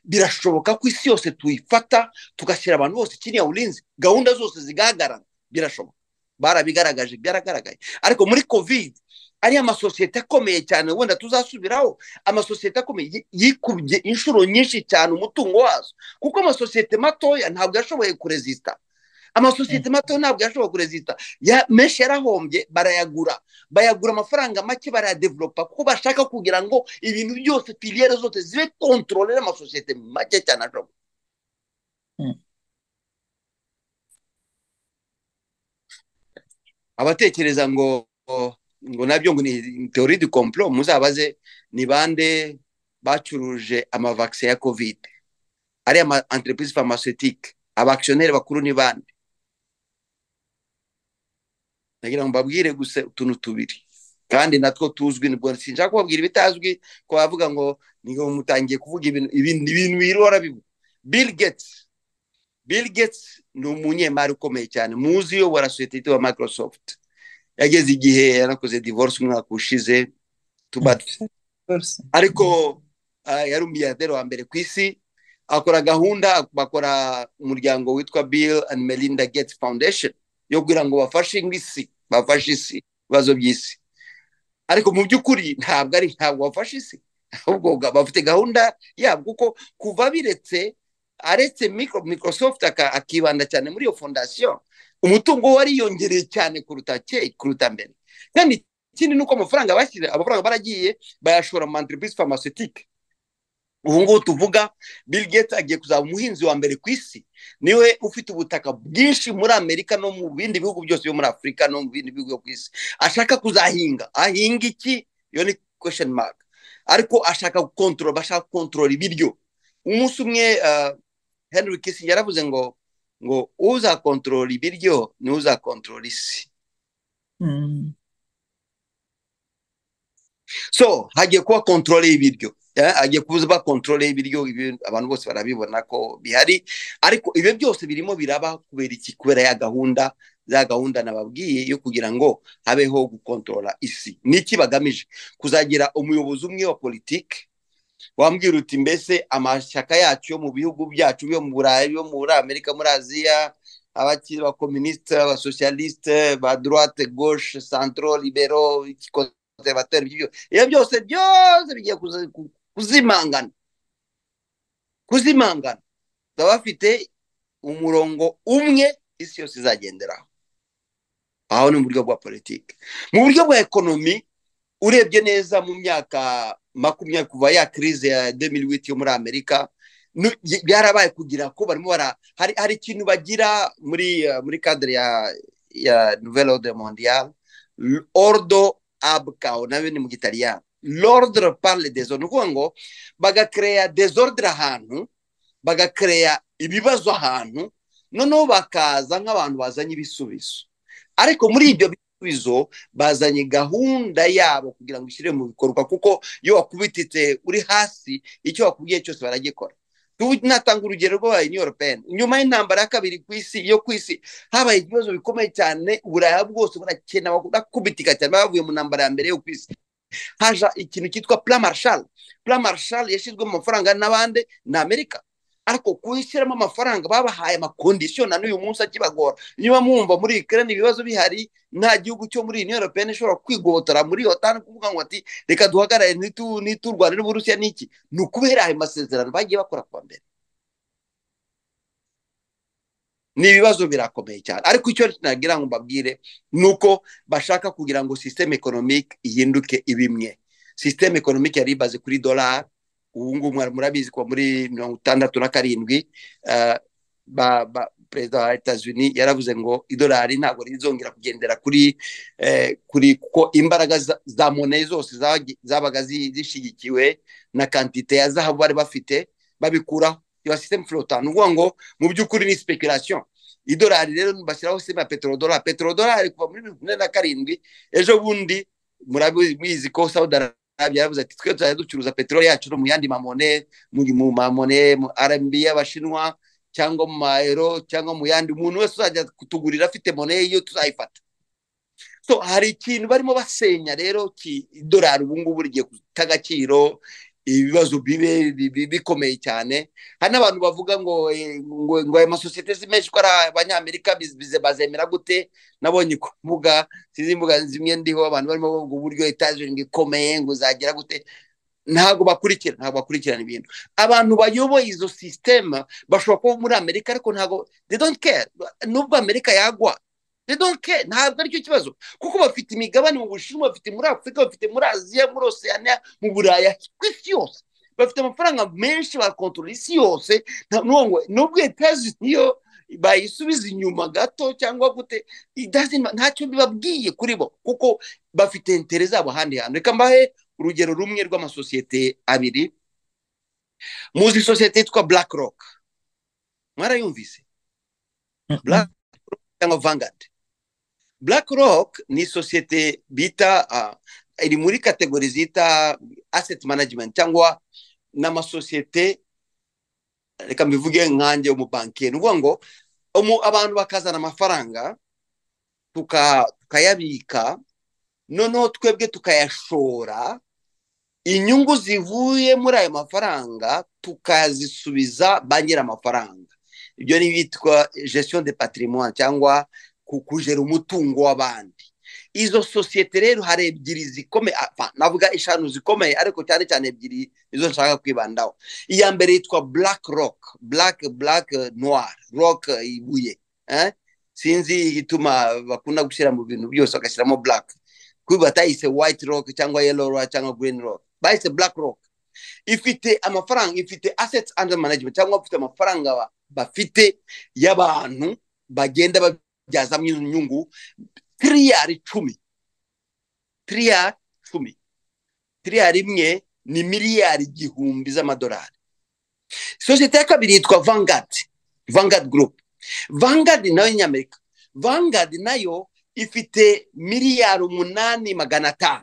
birashoboka ko isi yose tuyifata tugashyira abantu bose kiriya ulinzi, gahunda zose zigahagarara, birashoboka. Barabigaragaje, byaragaragaye. Ariko muri covid ari amasosiyete akomeye cyane, wenda tuzasubiraho, amasosiyete akomeye yikubye inshuro nyinshi cyane umutungo wazo, kuko amasosiyete matoya ntabwo yashoboye kurezista. Amasosiyete mato ntabwo yashoboye kurezista, menshi yarahombye, bayagura amafaranga make, barayadevelopa, kuko bashaka kugira ngo ibintu byose, filiere zose zibe kontrolere amasosiyete make cyane ashoboye. Abatekereza ngo nabyo ngo ni theorie du complot, muzabaze ni bande bacuruje amavaccin ya covid, ari ama entreprise pharmaceutique, abactionnaire bakuru ni bande. Nagira ngo mbabwire gusa utuntu tubiri kandi natwo tuzwi, nibwo sinshaka kubabwira ibitazwi ko bavuga ngo nigo mutangiye kuvuga ibintu birora bivuga. Bill Gates ni umunyemari ukomeye cyane, muzi yo wa societe wa Microsoft. Yageze igihe yarakoze divorce umwaka ushize, ariko yari umiliyarderi wa mbere ku isi. Akora gahunda, bakora umuryango witwa Bill and Melinda Gates Foundation yo kugira ngo bafashe isi ibibazo by'isi. Ariko mu by'ukuri ntabwo bafashe isi, ahubwo bafite gahunda yabo, kuko kuva aretse Microsoft akibanda cyane muri iyo fondation, umutungo wariyongereye cyane kuruta mbere. Kandi ikindi nuko amafaranga baragiye bayashora mu entreprise pharmaceutique. Ubu ngubu tuvuga Bill Gates agiye kuzaba umuhinzi wa mbere ku isi, niwe ufite ubutaka bwinshi muri Amerika no mu bindi bihugu byose byo muri Afrika no mu bindi bihugu ku isi. Ashaka kuzahinga, ahinga iki? Yo ni question mark. ariko ashaka gukontorora, bashaka gukontorora ibiryo. Umunsi umwe Henry Kissinger yaravuze ngo uzakontorora ibiryo ni uzakontorora isi. So hagiye kuba kontrole y'ibiryo, hagiye kuba kontrole y'ibiryo. Abantu bose barabibona ko bihari, ariko ibyo byose birimo biraba kubera iki? Kubera ya gahunda nababwiye yo kugira ngo habeho gukontorora isi. Niki bagamije? Kuzagira umuyobozi umwe wa politiki wambwira uti mbese amashyaka yacu yo mu bihugu byacu byo mu Burayi, yo muri Amerika, muri Aziya, abakiri ba communiste, ba socialiste, ba droite, gauche, centro, libero, conservateur, iyo byose bigiye kuzimangana. Baba bafite umurongo umwe isi yose izagenderaho. Aho ni mu buryo bwa politiki. Mu buryo bwa ekonomi, urebye neza mu myaka 20 kuva ya crise ya 2008 yo muri Amerika, byarabaye kugira ko barimo hari ikintu bagira muri cadre ya nouvelle ordre mondiale, ordo abcao nawe ni mu gitaliyani. L'ordre parle des ordres, nuko ngo bagakreya desordre ahantu, bagakreya ibibazo ahantu, noneho bakaza nk'abantu bazanye ibisubizo. Ariko muri ibyo bisubizo bazanye gahunda yabo kugira ngo ishyire mu bikorwa, kuko iyo wakubititse uri hasi icyo wakubwiye cyose baragikora. Natanga urugero rw'abaye Union Européenne nyuma y'intambara ya kabiri ku isi habaye ibibazo bikomeye cyane. Uburaya bwose burakena, bakubitika cyane, bavuye mu ntambara ya mbere yo ku isi. Haja ikintu cyitwa Plan Marshall. Plan Marshall yashizwe mu mafaranga n'abande na Amerika, ariko kuyishyiramo amafaranga babahaye amakondisiyo na n'uyu munsi akibagora. Niba mwumva muri Ukraine ibibazo bihari, nta gihugu cyo muri Union Européenne ishobora kwigobotora muri OTAN kuvuga ngo ati reka duhagarare niturwane n'Uburusiya. Niki? Ni ukubera ayo masezerano bagiye bakora kuva mbere. Ni ibibazo birakomeye cyane, ariko icyo nagira ngo mbabwire nuko bashaka kugira ngo système économique ihinduke ibimwe. Système économique yari ibaze kuri dollar, ubu ngubu murabizi ko muri 67 perezida wa Etats-Unis yaravuze ngo idolari ntabwo rizongera kugendera kuri kuko imbaraga za monnaie zose zabaga zishigikiwe na quantité ya zahabu bari bafite babikuraho. Iyo système flottant, nuko ngo mu by'ukuri ni speculation. Idolari rero bashyiraho sema petrodolari kuva muri 2007. Ejo bundi murabizi ko Saudi Arabia yaravuze ati twe tuzajya ducuruza peteroli yacu no mu yandi mamone, mu mamone RMB y'Abashinwa cyangwa mu maero cyangwa mu yandi. Umuntu wese uzajya kutugurira afite monnaie iyo tuzayifata. So hari ikintu barimo basenya rero ki idolari ubu ngubu rigiye kutagaciro, ibibazo bikomeye cyane. Hari n'abantu bavuga ngo ayo masosiyete menshi ko ari abanyamerika bazemera gute. Nabonye kuvuga sizi imbuga zimwe ndiho abantu barimo bavuga uburyo Etats-Unis ikomeye ngo uzagera gute. Ntabwo bakurikirana ibintu. Abantu bayoboye izo systeme bashobora kuba muri Amerika, ariko ntabwo they don't care. Nubwo Amerika yagwa, they don't care. Ntabwo aricyo kibazo, kuko bafite imigabane mu Bushinwa, bafite muri Afurika, bafite muri Aziya, muri Oceania, mu Buraya, ku isi yose. Bafite amafaranga menshi, bakontorora isi yose. Nubwo Etats-Unis yo bayisubiza inyuma gato cyangwa gute, ntacyo bibabwiye kuri bo, kuko bafite intere zabo ahandi hantu. Reka mbahe urugero rumwe rw'amasosiyete abiri. Muzi sosiyete yitwa BlackRock? Mwarayumvise? BlackRock cyangwa Vanguard. BlackRock ni sosiyete bita iri muri kategori zita asset management cyangwa n'amasosiyete, reka mbivuge nkanjye umubankiye. Nuvuga ngo abantu bakazana amafaranga tukayabika, noneho twebwe tukayashora, inyungu zivuye muri ayo mafaranga tukazisubiza ba nyir'amafaranga. Ibyo ni bitwa gestion de patrimoine cyangwa kujera umutungo w'abandi. Izo sosiyete rero hari ebyiri zikomeye, navuga 5 zikomeye, ariko cyane cyane ebyiri izo nshaka kwibandaho. Iya mbere yitwa BlackRock, black noir, rock ibuye, sinzi igituma bakunda gushyira mu bintu byose bagashyiramo black, kuko batayise white rock cyangwa yellow rock cyangwa green rock, bayise BlackRock. Ifite amafaranga, ifite assets under management cyangwa ifite amafaranga bafite y'abantu bagenda babyazamo inyungu trilliard 10. Trilliard imwe ni miliyari igihumbi z'amadolari. Sosiyete ya kabiri yitwa Vanguard Group. Vanguard nayo y'Amerika. Vanguard nayo ifite miliyari 8,500.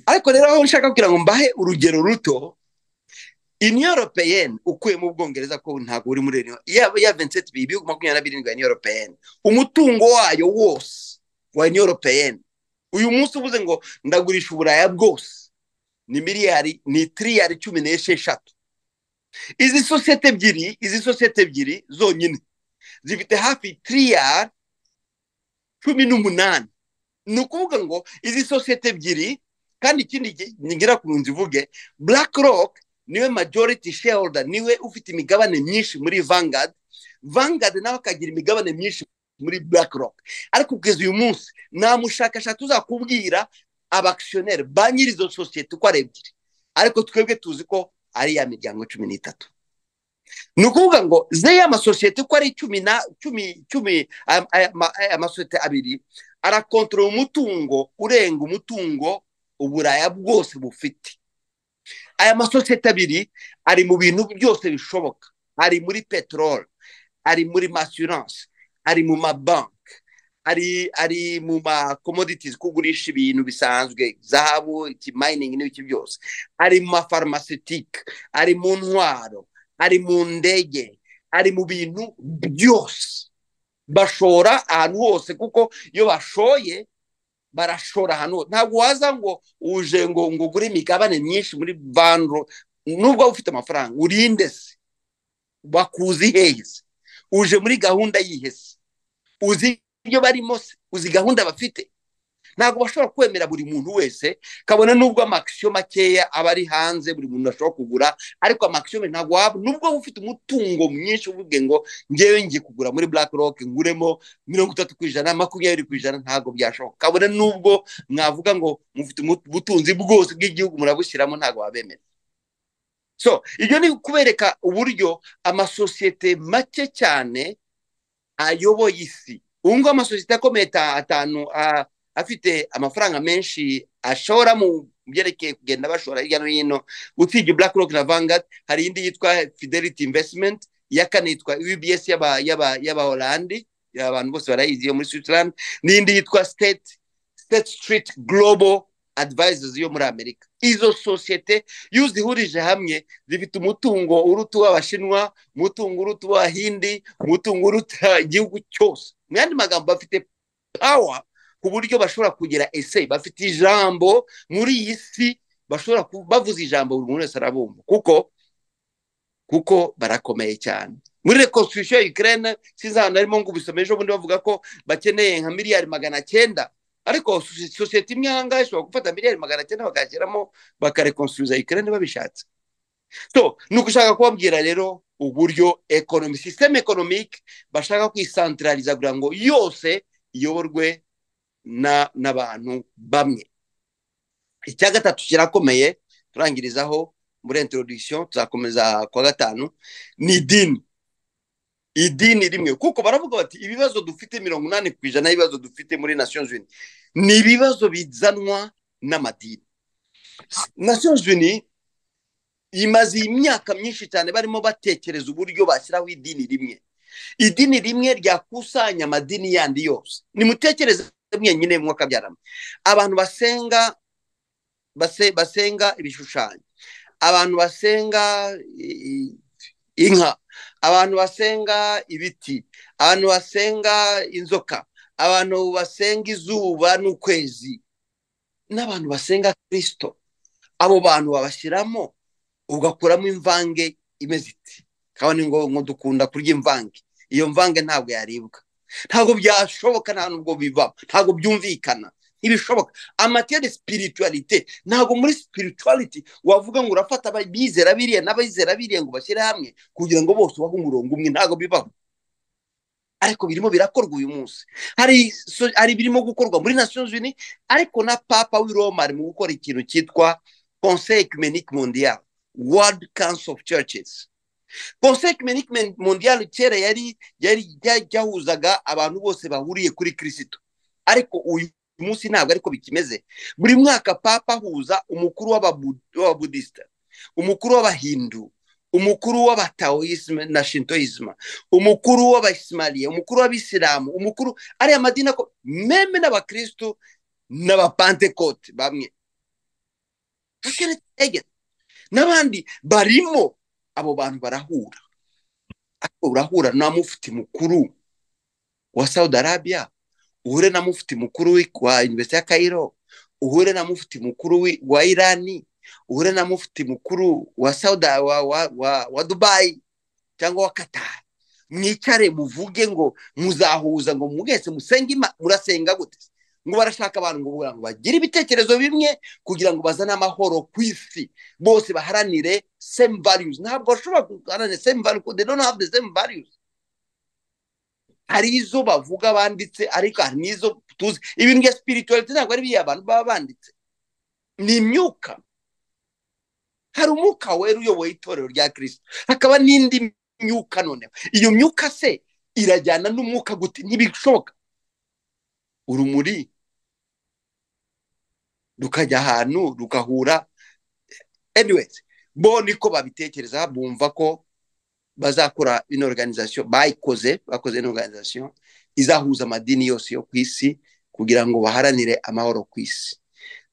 Ariko rero aho nshaka kugira ngo mbahe urugero ruto, Union Européenne ukuye mu Bwongereza ko ntago uri muri ya 27 bibi 27 ya Union Européenne, umutungo wayo wose wa Union Européenne uyu munsi uvuze ngo ndagurisha uburaya bwose ni triyari 16. Izi sosiyete ebyiri zonyine zifite hafi triyari 18. Ni ukuvuga ngo izi sosiyete ebyiri, kandi ikindi ngira kunzi vuge, BlackRock niwe majority shareholder, niwe ufite imigabane myinshi muri Vanguard nawe akagira imigabane myinshi muri BlackRock. Ariko kugeza uyu munsi nta mushakashatsi uzakubwira abactionnaire ba nyiri izo sosiyete uko ari ebyiri, ariko twebwe tuzi ko ari ya miryango 13. Ni ukuvuga ngo ze amasosiyete uko ari 10 amasosiyete abiri arakontrola umutungo urenga umutungo uburaya bwose bufite. Aya masosiyete abiri ari mu bintu byose bishoboka, ari muri petrol, ari muri assurance, ari mu mabank, ari mu ma commodities, kugurisha ibintu bisanzwe, zahabu, mining n'ibiki byose, ari mu pharmaceutical, ari mu ntwaro, ari mu ndege, ari mu bintu byose. Bashora ahantu hose, kuko iyo bashoye barashora hano. Ntabwo waza ngo uje ngo gure imigabane myinshi muri Vanro nubwo ufite amafaranga, urinde se, bakuzi heze, uje muri gahunda yihese, uzi ibyo barimo se, uzi gahunda bafite. Ntabwo bashobora kwemera buri muntu wese, kabone nubwo amakisiyo makeya aba ari hanze buri muntu ashobora kugura, ariko amakisiyo ntabwo waba, nubwo ufite umutungo mwinshi uvuge ngo ngewe ngiye kugura muri BlackRock nguremo 30%, 20%, ntabwo byashoboka. Kabone nubwo mwavuga ngo mufite ubutunzi bwose bw'igihugu murabushyiramo, ntabwo wabemera. So ibyo ni kubereka uburyo amasosiyete make cyane ayoboye isi. Ungo amasosiyete akomeye atanu afite amafaranga menshi ashora mu byerekeye kugenda bashora hirya no hino, utije BlackRock na Vanguard. Hari indi yitwa Fidelity Investment, ya kane yitwa UBS yaba Holandi, abantu bose barayizi yo muri Switzerland, n'indi yitwa State Street Global Advisors yo muri Amerika. Izo sosiyete yuzihurije hamwe zifite umutungo urutu w'Abashinwa, umutungo urutu w'Abahindi, umutungo uruta igihugu cyose. Mu yandi magambo bafite power ku buryo bashobora kugira essay, bafite ijambo muri iyi si, bashobora bavuza ijambo buri muntu wese arabumva, kuko barakomeye cyane. Muri reconstruction ya Ukraine sinzana arimo ngo bisomeje ubundi bavuga ko bakeneye nka miliyari 900, ariko sosiyete imwe hanga ishobora gufata miliyari 900 bakashyiramo bakareconstruire Ukraine babishatse. So nukushaka kubabwira rero uburyo system economique bashaka kwicentraliza kugira ngo yose iyoborwe n'abantu bamwe. Icya gatatu kirakomeye turangirizaho muri introduction, tuzakomeza kwa gatanu, ni idini rimwe. Kuko baravuga bati ibibazo dufite 80% y'ibibazo dufite muri Nations Unies ni ibibazo bizanwa n'amadini. Nations Unies imaze imyaka myinshi cyane barimo batekereza uburyo bashyiraho idini rimwe ryakusanya amadini yandi yose. Nimutekereze mwenyine mwakabyarama, abantu basenga ibishushanyo, abantu basenga inka, abantu basenga ibiti, abantu basenga inzoka, abantu basenga izuba n'ukwezi, n'abantu basenga Kristo. Abo bantu babashyiramo ugakuramo imvange imeze iti, kabone ngo dukunda kurya imvange. Iyo mvange ntabwo yaribwa, ntabwo byashoboka, nta nubwo biva, ntabwo byumvikana, ibishoboka. Amatière de spiritualité, ntabwo muri spirituality wavuga ngo urafata abizera biriya n'abizera biriya ngo bashyire hamwe kugira ngo bose bahe umurongo umwe, ntabwo bibaho. Ariko birimo birakorwa uyu munsi. Hari birimo gukorwa muri Nations Unies, ariko na Papa w'i Roma ari mu gukora ikintu cyitwa Conseil Œcuménique Mondial, World Council of Churches. Conseil Œcuménique Mondial kera yari yahuzaga abantu bose bahuriye kuri Kristo, ariko uyu munsi ntabwo ariko bikimeze. Buri mwaka papa ahuza umukuru w'ababudisita, umukuru w'abahindu, umukuru w'abataoisme na shintoisme, umukuru w'abaismaliye, umukuru w'abisilamu, umukuru ari amadini ko meme n'abakristo n'abapantekote bamwe n'abandi barimo. Abo bantu barahura, urahura na mufti mukuru wa Saudi Arabia, uhure na mufti mukuru wa University ya Cairo, uhure na mufti mukuru wa Irani, uhure na mufti mukuru wa Saudi wa Dubai cyangwa wa Qatar. Mwicare muvuge ngo muzahuza ngo mwese musenge murasenga gute? Ngo barashaka abantu ngo bagire ibitekerezo bimwe kugira ngo bazane amahoro ku isi, bose baharanire same values. Ntabwo bashobora kuharanira same values, they don't have the same values. Hari izo bavuga banditse, ariko hari nizo tuzi. Ibintu bya spirituality ntabwo ari by'abantu baba banditse, ni imyuka. Hari umwuka wera uyoboye itorero rya Kristo, hakaba n'indi myuka. None iyo myuka se irajyana n'umwuka gute? Ntibishoboka. Urumuri rukajya ahantu rugahura. Anyways, bo niko babitekereza, bumva ko bazakora ino organisation. bakoze ino organisation izahuza amadini yose yo ku isi kugira ngo baharanire amahoro ku isi.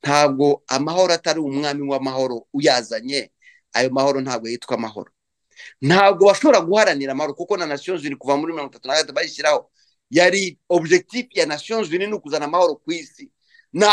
Ntabwo amahoro atari umwami w'amahoro uyazanye, ayo mahoro ntabwo yitwa amahoro. Ntabwo bashobora guharanira amahoro, kuko na Nations Unies kuva muri 1933 bayishyiraho yari objectif ya Nations Unies no kuzana amahoro ku isi. Na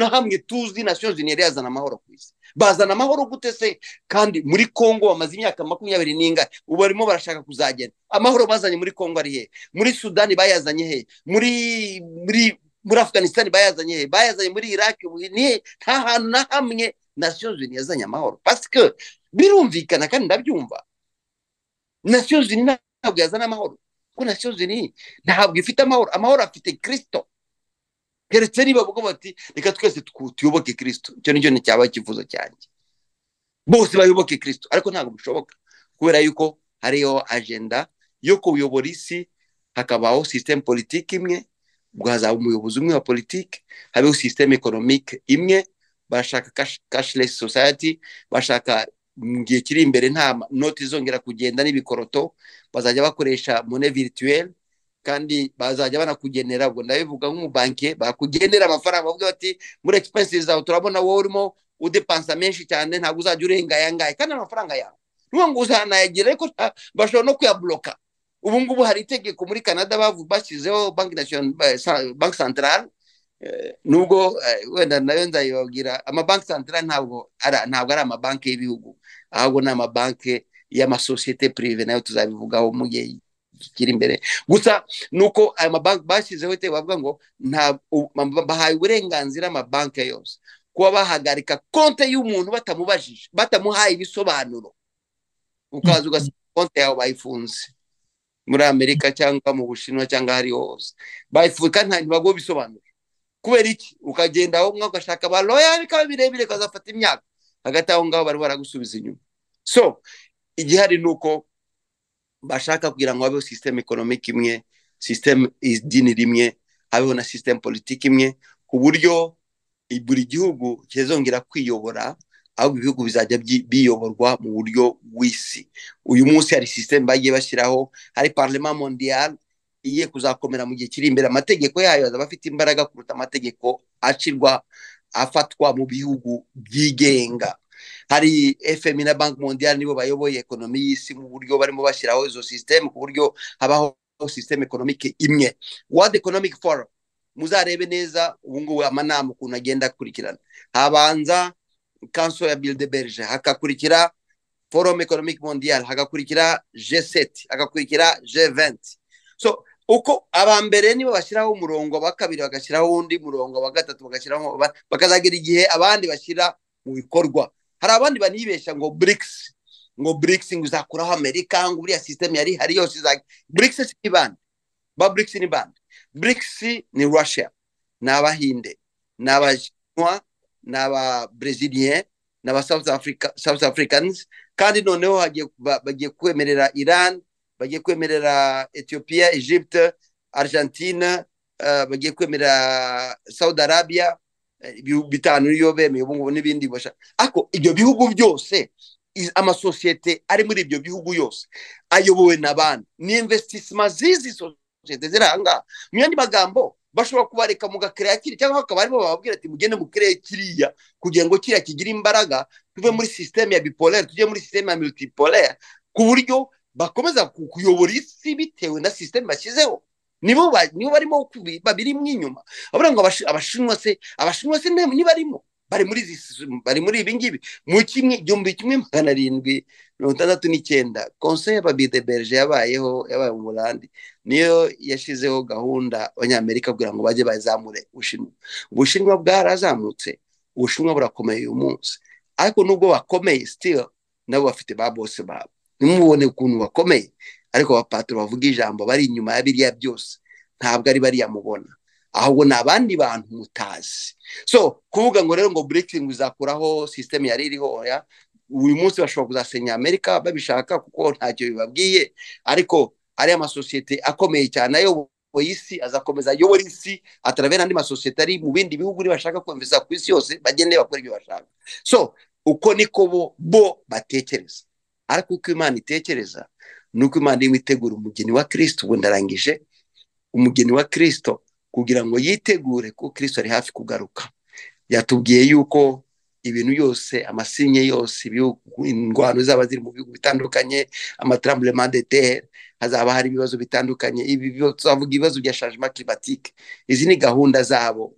hamwe tuzi Nations Unies yazana amahoro ku isi. Bazana amahoro gute se? Kandi muri Kongo bamaze imyaka 20 n'inga, ubu barimo barashaka kuzagenda. Amahoro bazanye muri Kongo ari he? Muri Sudani bayazanye he? muri Afghanistan bayazanye he? Bayazanye muri Iraq. Ni nta hantu na hamwe Nations Unies yazanye amahoro, parce que birumvikana kandi ndabyumva. Nations Unies ntabwo yazana amahoro, kuko Nations Unies ntabwo ifite amahoro. Amahoro afite Kristo. Keretse niba bavuga bati reka twese tuyoboke Kristo, icyo nicyo cyaba kivuzo cyanjye, bose bayoboke Kristo. Ariko ntabwo bishoboka, kubera yuko hariyo agenda yo kuyobora isi. Hakabaho system politique imwe, bwazaba umuyobozi umwe wa politique. Habeho system economique imwe, bashaka cashless society, bashaka ngiye kiri imbere nta noti zongera kugenda n'ibikoroto, bazajya bakoresha monnaie virtuelle. Kandi bazajya banakugenera, ubwo ndabivuga nk'umubanke, bakugenera amafaranga bavuga bati muri expenses zawe turabona wowe urimo udepansa menshi cyane, ntabwo uzajya urenga yangaye, kandi amafaranga yawe niyo ngo uzanayagira, ariko bashobora no kuyabloka. Ubu ngubu hari itegeko muri Canada bashyizeho bank central, nubwo wenda nayo nzayibabwira. Amabanki central ntabwo ari amabanki y'ibihugu, ahubwo ni amabanki y'amasosiyete prive, nayo tuzabivugaho mu gihe kiri imbere. Gusa nuko aya mabanki bashyizeho bavuga ngo bahaye uburenganzira amabanki yose kuba bahagarika konte y'umuntu batamubajije, batamuhaye ibisobanuro. Ukaza ugasanga konte yawe bayifunze muri Amerika cyangwa mu Bushinwa cyangwa hari hose, bayifunze kandi nta ntibago bisobanuro. Kubera iki? Ukagenda aho umwe ugashaka ba lawyer bikaba birebire, kazafata imyaka, hagati aho ngaho bari baragusubiza inyuma. So igihari nuko bashaka kugira ngo habeho system economic imwe, system idini rimwe, habeho na system politique imwe, ku buryo buri gihugu kizongera kwiyobora, aho ibihugu bizajya biyoborwa mu buryo w'isi. Uyu munsi hari system bagiye bashyiraho, hari parlement mondial iye kuzakomera mu gihe kiri imbere. Amategeko yayo azaba afite imbaraga kuruta amategeko afatwa mu bihugu byigenga. Hari FMI na Bank Mondial nibo bayoboye ekonomi y'isi, mu buryo barimo bashyiraho izo system ku buryo habaho system economic imwe. World Economic Forum muzarebe neza ubu ngubu amanama ukuntu agenda akurikirana. Habanza Council ya Bilderberg, hakakurikira Forum Economic Mondial, hagakurikira G7, hagakurikira G20. So uko abambere nibo bashyiraho umurongo, bakabiri bagashyiraho undi murongo, bagatatu bagashyiraho, bakazagira igihe abandi bashyira mu bikorwa. Hari abandi banibesha ngo BRICS, ngo uzakuraho Amerika, ngo buriya system yari hari yose BRICS ni bande? Ba BRICS ni bande? BRICS ni Russia, n'Abahinde, n'Abashinwa, n'Ababraziliens, n'aba South Africans, kandi noneho bagiye kwemerera Iran, bagiye kwemerera Ethiopia, Egypte, Argentine, bagiye kwemera Saudi Arabia, ibihugu bitanu niyo bemeye ubu ngubu n'ibindi bashaka. Ako ibyo bihugu byose amasosiyete ari muri ibyo bihugu yose ayobowe n'abantu, ni investissement zizi sosiyete ziranga. Mu yandi magambo bashobora kubareka mugakreya kiri, cyangwa hakaba aribo bababwira ati mugende mukreye kiriya kugira ngo kiriya kigira imbaraga, tuve muri systeme ya bipolaire tujye muri systeme ya multipolaire, ku buryo bakomeza kuyobora isi bitewe na systeme bashyizeho. Nibo barimo babiri mwinyuma. Abura ngo abashinwa se ni barimo bari muri ibi ngibi mu kimwe 1769 Conseil Babi de Berger yabaye mu Rwanda, niyo yashizeho gahunda abanyamerika kugira ngo bajye bazamure Ubushinwa bwarazamutse, Ubushinwa burakomeye uyu munsi, ariko nubwo bakomeye still nabo bafite ba bose babo. Nimubone ukuntu bakomeye, ariko abapatro bavuga ijambo bari inyuma ya biriya byose ntabwo ari bari yamubona, ahubwo nabandi bantu mutazi. So kuvuga ngo rero ngo breaking izakuraho system yari iriho, uyu munsi bashobora kuzasenya Amerika babishaka kuko ntacyo bibabwiye, ariko ari amasosiyete akomeye cyane ayo isi azakomeza ayobora isi atarabera andi masosiyete ari mu bindi bihugu bashaka kwemeza ku isi yose bagende bakora ibyo bashaka. So uko niko bo batekereza, ariko uko Imana itekereza nuko Imana imitegura umugeni wa Kristo. Ubu ndarangije. Umugeni wa Kristo kugira ngo yitegure ko Kristo ari hafi kugaruka, yatubwiye yuko ibintu yose, amasinye yose, indwano zaba ziri mu bihugu bitandukanye, amatremblement de terre, hazaba hari ibibazo bitandukanye, tuzavuga ibibazo bya changement climatique. Izi ni gahunda zabo,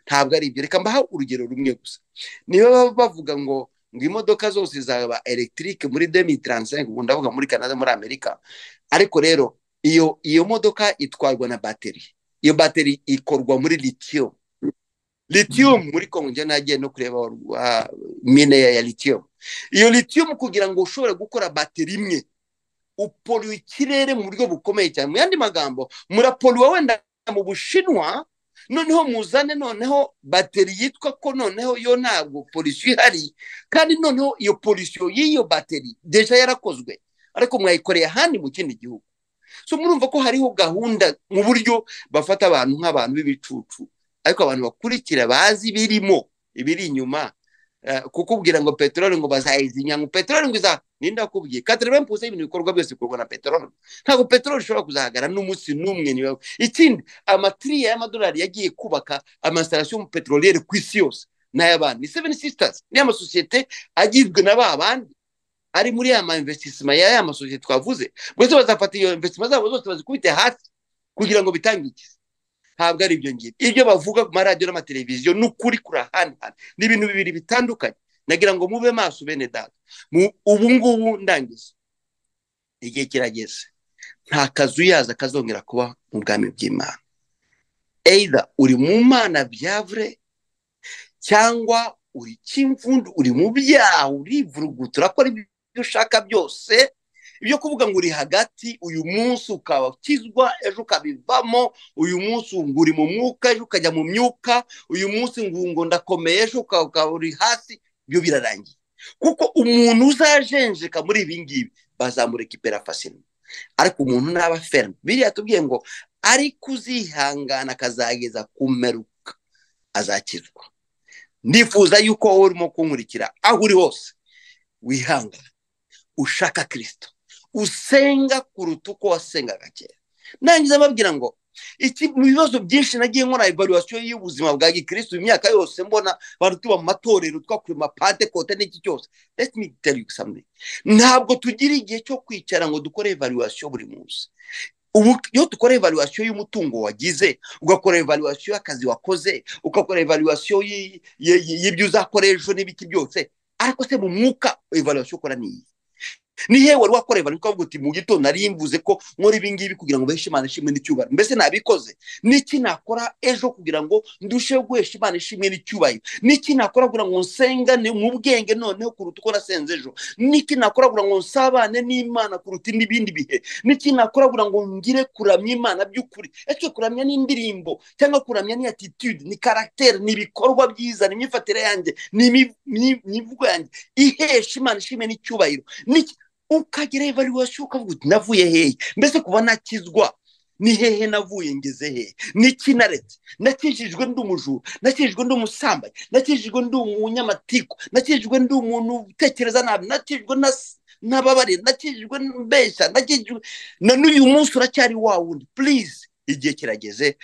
ntabwo ari ibyo. Reka mbaha urugero rumwe gusa. Niba bavuga ngo imodoka zose zaba electrique muri 2035, ubu ndavuga muri Canada, muri Amerika, ariko rero iyo modoka itwarwa na bateri. Iyo bateri ikorwa muri lithium. Lithium muri Kongo njye nagiye no kureba mine ya lithium. Iyo lithium kugira ngo ushobore gukora bateri imwe upolluye ikirere mu buryo bukomeye cyane. Mu yandi magambo murapolluwa wenda mu Bushinwa, noneho muzane noneho bateri yitwa ko noneho yo ntabwo pollution ihari, kandi noneho iyo pollution y'iyo bateri deja yarakozwe, ariko mwayikoreye ahandi mu kindi gihugu. So murumva ko hariho gahunda mu buryo bafata abantu nk'abantu b'ibicucu, ariko abantu bakurikira bazi birimo ibiri inyuma. Kukubwira ngo peteroli ngo bazayizinya, ngo peteroli ngo ninda kubwiye 80% y'ibintu bikorwa byose bikorwa na peteroli. Ntabwo peteroli ishobora kuzahagara n'umunsi n'umwe. Niwe ikindi amatriya y'amadolari yagiye kubaka amainstallation petroliere ku isi yose n'ay'abandi. Ni Seven Sisters, ni amasosiyete agizwe na babandi ari muri ya investissement ya amasosiyete twavuze. Bwese bazafata iyo investissement zabo zose bazikubite hasi kugira ngo bitangike. Ntabwo ari ibyo ngibyo. Ibyo bavuga ku maradiyo n'amateleviziyo n'ukuri kurahandi ni ibintu bibiri bitandukanye. Nagira ngo mube maso bene data. Ubu ngubu ndangiza, igihe kirageze, nta kazu yaza kazongera kuba mu bwami bw'Imana. Either uri mu Mana byavre, cyangwa uri kimvundu, uri mu byaha, urivurugutura akora ibyo ushaka byose. Ibyo kuvuga ngo uri hagati, uyu munsi ukaba kizwa, ejo ukabivamo, uyu munsi uri mu mwuka, ejo ukajya mu myuka, uyu munsi ngo ndakomeye, ejo ukaba uri hasi, byo birarangiye. Kuko umuntu uzajenjeka muri ibi ngibi bazamurekipera fasino, ariko umuntu naba ferme. Biriya tubwiye ngo ariko uzihangana akazageza kumeruka azakizwa. Ndifuza yuko wowe urimo kunkurikira aho uri hose wihangana, ushaka Kristo, usenga kuruta uko wasengaga kera. Nangiza babwira ngo iki mu bibazo byinshi nagiye nkora evaluation y'ubuzima bwa Gikristo imyaka yose, mbona abantu tuba mu matorero twakuri mapante kote n'iki cyose. Let me tell you something. Ntabwo tugira igihe cyo kwicara ngo dukore evaluation buri munsi. Ubu yo dukora evaluation y'umutungo wagize, ugakora evaluation y'akazi wakoze, ugakora evaluation y'ibyo uzakora ejo n'ibiki byose, ariko se mu mwuka evaluation ukora ni ni he wari wakora evaluation ukavuga uti mu gitondo nari mvuze ko nkora ibi ngibi kugira ngo beheshe Imana ishimwe n'icyubahiro, mbese nabikoze? Niki nakora ejo kugira ngo ndusheho guhesha Imana ishimwe n'icyubahiro? Niki nakora kugira ngo nsengane mu bwenge noneho kuruta uko nasenze ejo? Niki nakora kugira ngo nsabane n'Imana kuruta n'ibindi bihe? Niki nakora kugira ngo ngire kuramya Imana by'ukuri? Ese kuramya n'indirimbo cyangwa kuramya ni attitude, ni caractère, ni bikorwa byiza, ni myifatire yanjye, ni mivugo yanjye ihesha Imana ishimwe n'icyubahiro? Niki ukagira evaluation ukavuga uti navuye hehe? Mbese kuba nakizwa ni hehe navuye ngeze he niki naretse nakijijwe ndi umujura nakijijwe ndi umusambanyi nakijijwe ndi umunyamatiku nakijijwe ndi umuntu utekereza nabi nakijijwe n'ababarira nakijijwe mbeshya nakijijwe na n'uyu munsi uracyari wa wundi please igihe kirageze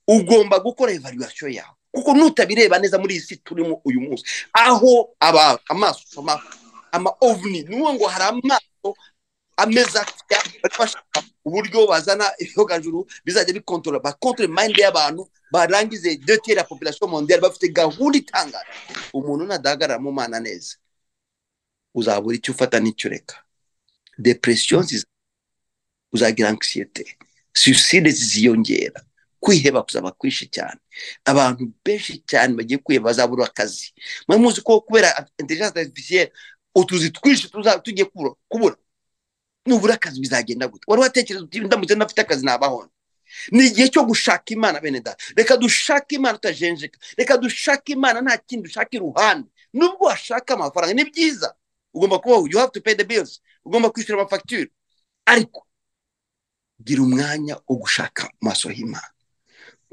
ugomba gukora evaluation yawe kuko nutabireba neza muri isi turimo uyu munsi aho amaso ama ovni nuwo ngo hari amaso ameza bashaka uburyo bazana ihogajuru bizajya bikontrola ba contre mind y'abantu barangize deux la population mondiale bafite gahunda itangara umuntu nadagara mu mana neza uzabura icyo ufata n'icyo reka depression uzagira anxiety suicide ziyongera kwiheba kuzaba kwishi cyane abantu benshi cyane bagiye kwiheba bazabura akazi muzi ko kubera intelligence artificielle utuzi twishi tugiye kubura nubura akazi bizagenda gute wari watekereza uti ndamutse nafite akazi nabaho ni igihe cyo gushaka imana bene da reka dushaka imana utajenjeka reka dushaka imana nta kindi dushaka iruhande nubwo washaka amafaranga ni byiza ugomba kubaho you have to pay the bills ugomba kwishyura amafacture ariko gira umwanya wo gushaka amaso y'Imana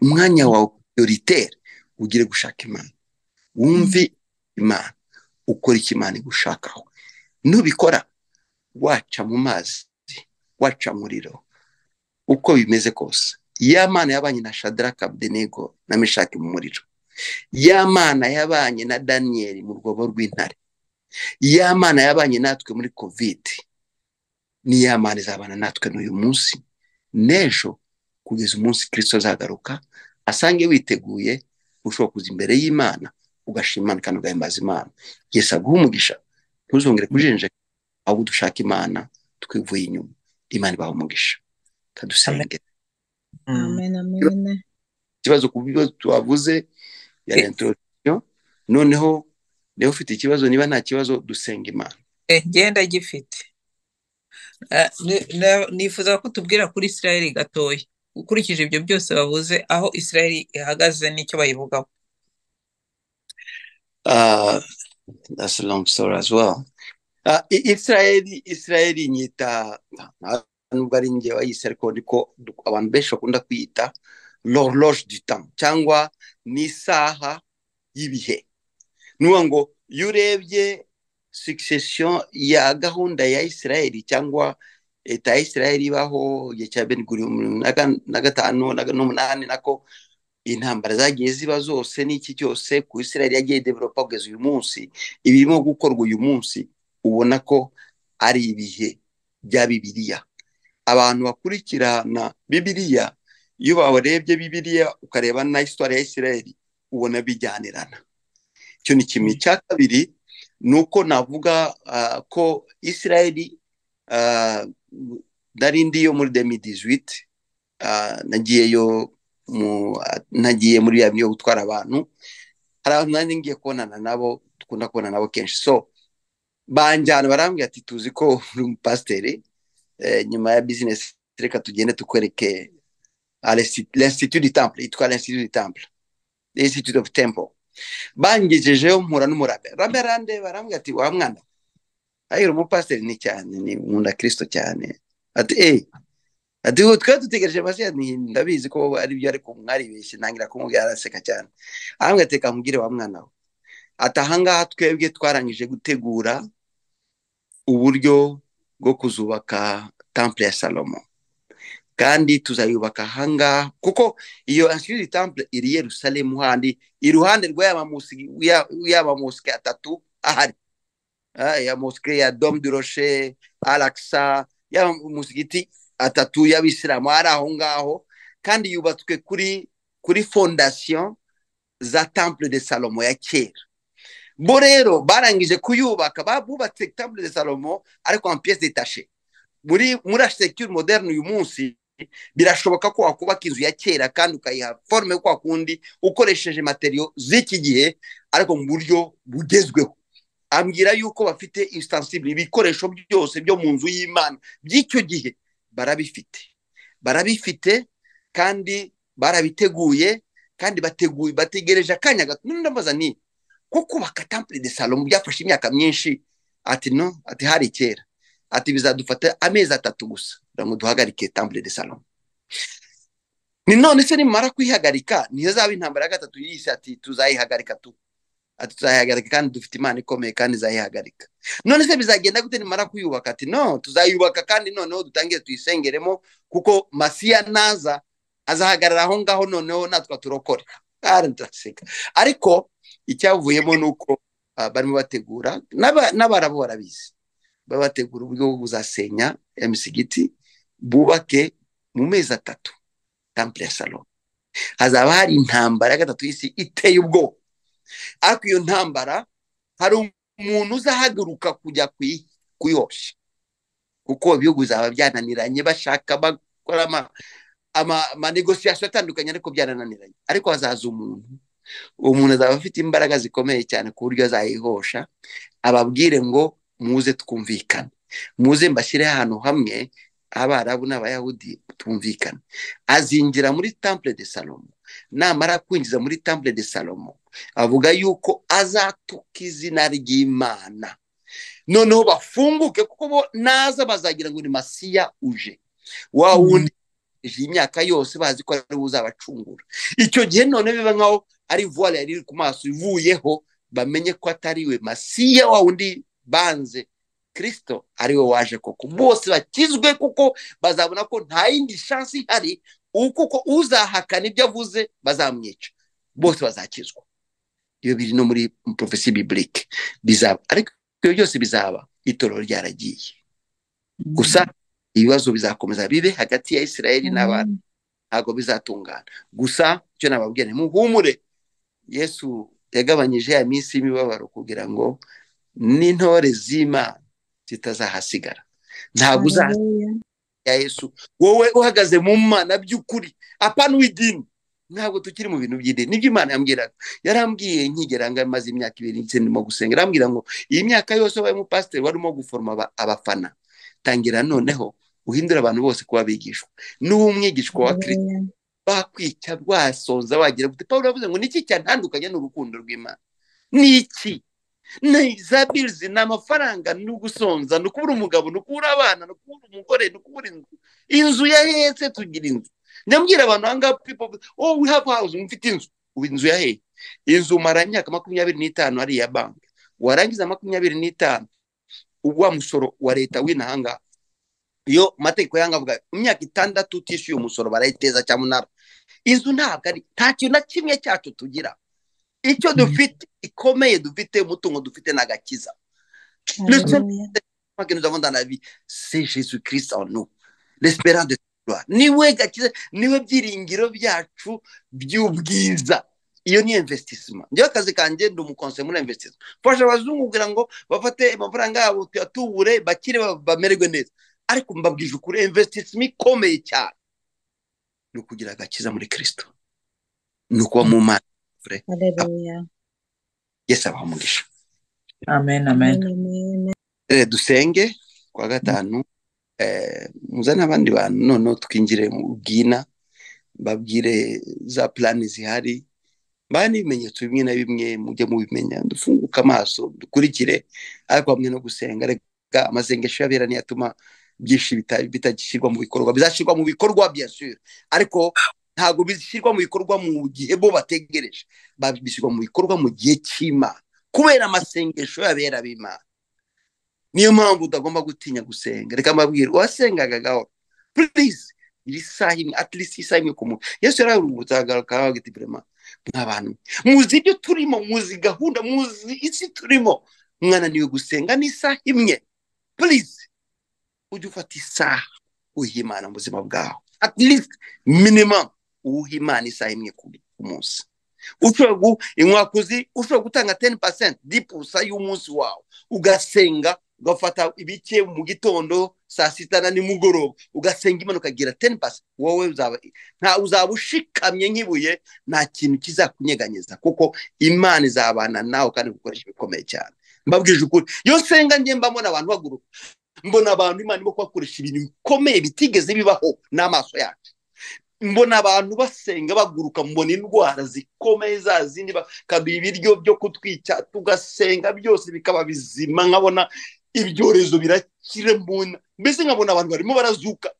umwanya wawe prioritaire ugire gushaka imana wumve imana ukora ikimana gushakaho nubikora waca mu mazi waca muriro uko bimeze kose ya mana yabanye na Shadraka Abdenego na Meshaki mu muriro ya mana yabanye na Daniel mu rwobo rw'intare ya mana yabanye natwe muri covid ni ya mana izabana natwe n'uyu munsi nejo kugeza umunsi Kristo azagaruka asange witeguye ushobora kuza imbere y'Imana ugashimana kandi ugahimbaza Imana Yesu aguha umugisha ntuzongere kujenjeka ahubwo dushaka Imana twivuye inyuma Imana ibaha umugisha kadusenge amen amen ikibazo ku bibazo tuwavuze ya introduction noneho niba ufite ikibazo niba nta kibazo dusenga Imana genda gifite nifuza ko tubwira kuri Israel gatoya ukurikije ibyo byose bavuze aho Israel ihagaze n'icyo bayivugaho that's a long story as well Israel nyita nubwo ari njye wayise ariko niko abantu benshi bakunda kwita l'horloge du temps cyangwa n'isaha y'ibihe nuwa ngo iyo urebye succession ya gahunda ya Israel cyangwa eta ya Israel ibaho igihe cya Ben Gurion na gatanu na n'umunani nako intambara zagiye ziba zose n'iki cyose ku Israel yagiye developa kugeza uyu munsi ibirimo gukorwa uyu munsi ubona ko ari ibihe bya Bibiliya abantu bakurikirana Bibiliya iyo barebye Bibiliya ukareba na histoire ya Israel ubona bijyanirana cyo ni kimwe cya kabiri nuko navuga ko Israel darindi yo muri 2018 nagiye muri ya byo gutwara abantu hari abantu nandi ngiye kubonana nabo tukunda kubona nabo kenshi so banjyana barambwira ati tuzi ko uri umupasiteri nyuma ya business reka tugende tukwereke l'Institut du Temple itwa l'Institut du Temple l'Institut of Temple bangejejeho mpura n'umurabe raberande barambwira ati wa mwana ayiro umupasiteri ni cyane ni nkunda Kristo cyane ati ati utwa dutegereje basiya ndabizi ko ari byo ariko mwaribeshye nangira kumubwira araseka cyane arambwira ati kamubwire wa mwana we atahanga twebwe twarangije gutegura uburyo bwo kuzubaka temple ya Salomo kandi tuzayubaka hanga kuko iyo Institut du Temple iri Yerusalemu handi iruhande rw'aba mosque atatu ahari ya mosque ya Dôme du Rocher Al-Aqsa ya musigiti atatu y'abisilamu ari aho ngaho kandi yubatswe kuri fondation za temple de Salomo ya kera bo rero barangije kuyubaka babubatse temple de Salomo ariko en pièces détachées muri architecture moderne uyu munsi birashoboka ko wakubaka inzu ya kera kandi ukayiha forme kwa kundi ukoresheje material z'iki gihe ariko mu buryo bugezweho ambwira yuko bafite instansible ibikoresho byose byo mu nzu y'Imana by'icyo gihe barabifite kandi barabiteguye kandi bategereje akanya gato ndambaza ni ko kubaka temple de Salomo byafashe imyaka myinshi ati no ati hari kera ati bizadufata amezi 3 gusa ngo duhagarike temple de Salomo ni none se nimara kwihagarika ntizaba intambara ya gatatu yise ati tuzayihagarika tuzayihagarika kandi dufite Imana ikomeye kandi izayihagarika. None se bizagenda gute nimara kuyubaka? Ati no, tuzayubaka kandi noneho dutangiye tuyisengeremo, kuko Masiya naza azahagarara aho ngaho noneho natwe turokore. Ariko icyavuyemo nuko barimo bategura n'abarabo barabizi, babategura uburyo bwo kuzasenya imisigiti, bubake mu mezi 3 temple ya Salomo. Hazaba hari intambara ya gatatu y'isi iteye ubwoba. Ariko iyo ntambara hari umuntu uzahaguruka kujya kuyosha, kuko ibihugu bizaba byananiranye bashaka bakora ama negociation atandukanye, ariko byananiranye. Ariko hazaza umuntu azaba afite imbaraga zikomeye cyane ku buryo azayihosha, ababwire ngo muze twumvikane, muze mbashyire ahantu hamwe Abarabu n'Abayahudi tumvikana. Azinjira muri temple de Salomo, namara kwinjiza muri temple de Salomo avuga yuko azatuka izina ry'Imana, noneho bafunguke, kuko bo naza bazagira ngo ni Masiya uje, wa wundi imyaka yose bazi ko ari uzabacungura. Icyo gihe none biba nkaho ari voile yari ku maso ivuyeho, bamenye ko atari we Masiya wa wundi banze, Kristo ari we waje koko, bose bakizwe, kuko bazabona ko nta yindi chance ihari, kuko uzahakana ibyo avuze bazamwica, bose bazakizwa. Iyo biri no muri prophecy biblique bizaba. Ariko ibyo byose bizaba itorero ryaragiye, gusa ibibazo bizakomeza bibe hagati ya Isirayeli n'abantu, ntabwo bizatungana. Gusa icyo nababwira, muhumure, Yesu yagabanyije ya minsi y'imibabaro kugira ngo n'intore z'Imana zitazahasigara. Ntabwo ya Yesu wowe uhagaze mu Mana by'ukuri, apana w'idini. Ntabwo tukiri mu bintu by'idini. Nibyo Imana yambwiraga, yarambwiye nkigeranga maze imyaka 2 ndimo gusenga, yarambwira ngo iyi myaka yose wabaye mu pastor warimo guforma abafana, tangira noneho uhindura abantu bose kuba bigishwa. N'umwigishwa wa Kristo bakwica rwasonza wagira gute. Paulo yavuze ngo niki cyantandukanye n'urukundo rw'Imana? Niki? Nizabirzi n'amafaranga n'ugusonza, n'ukubura umugabo, n'ukubura abana, n'ukubura umugore, n'ukubura inzu yahetse tugira inzu. Nyambwira abantu hanga people, oh we have house, mfite inzu. Inzu yahe? Inzu mara imyaka 25 ari ya bank. Warangiza 25 ubwa musoro wa leta w'inahanga. Iyo mateko yanga avuga imyaka 6 utishyuye umusoro barayiteza cyamunara. Inzu ntabwo ari ntacyo na kimwe cyacu tugira. Icyo dufite ikomeye, dufite umutungo, dufite n'agakiza. Le seul que nous avons dans la vie, c'est Jésus-Christ en nous, l'espérance de gloire. Niwe gakiza, niwe byiringiro byacu by'ubwiza. Iyo ni investissement. Ndio akazi kanje ndi umukonse muri investissement. Fasha abazungu kugira ngo bafate amafaranga yabo tuyatubure bakire bamererwe neza. Ariko mbabwije ukuri, investissement ikomeye cyane ni ukugira agakiza muri Kristo, ni ukuba mu Mana. Haleluya. Yesu abaha umugisha. Amen, amen. Dusenge kwa gatanu, muzana abandi bantu noneho twinjire mu bwina, babwire za plani zihari, bani ibimenyetso bimwe na bimwe mujye mubimenya, dufunguka amaso dukurikire. Ariko hamwe no gusenga, reka amasengesho y'abera niyatuma byinshi bitagishyirwa mu bikorwa. Bizashyirwa mu bikorwa bien sûr, ariko ntago bishyirwa mu bikorwa mu gihe bo bategereje, babishyirwa mu bikorwa mu gihe cy'Imana, kubera amasengesho y'abera b'Imana. Niyo mpamvu utagomba gutinya gusenga. Reka mbabwire, wasengaga gaho please iri sahi, at least isahi kumu. Yesu yararubutaga kawa giti vraiment n'abantu muzi ibyo turimo, muzi gahunda, muzi isi turimo, mwana niwe gusenga ni sahi imwe. Please ujye ufata isaha uhimana mu buzima bwawe, at least minimum uhimana isaha imwe ku munsi. Ushobora inkwakuzi, ushobora gutanga 10%, 10% y'umunsi wawe ugasenga, ugafata ibike mu gitondo, saa 6 na nimugoroba, ugasenga Imana ukagira 10%. Wowe uzaba ushikamye nk'ibuye, nta kintu kizakunyeganyeza, kuko Imana izabana nawe kandi gukoresha ibikomeye cyane. Mbabwije ukuri, yo senga nge mbona abantu baguruka, mbona abantu Imana ibo kwakoresha ibintu bikomeye bitigeze bibaho n'amaso yacu. Mbona abantu basenga baguruka, mbona indwara zikomeye zazindi bakaduha ibiryo byo kutwica, tugasenga byose bikaba bizima, nkabona ibyorezo birakire mbona, mbese nkabona abantu barimo barazuka.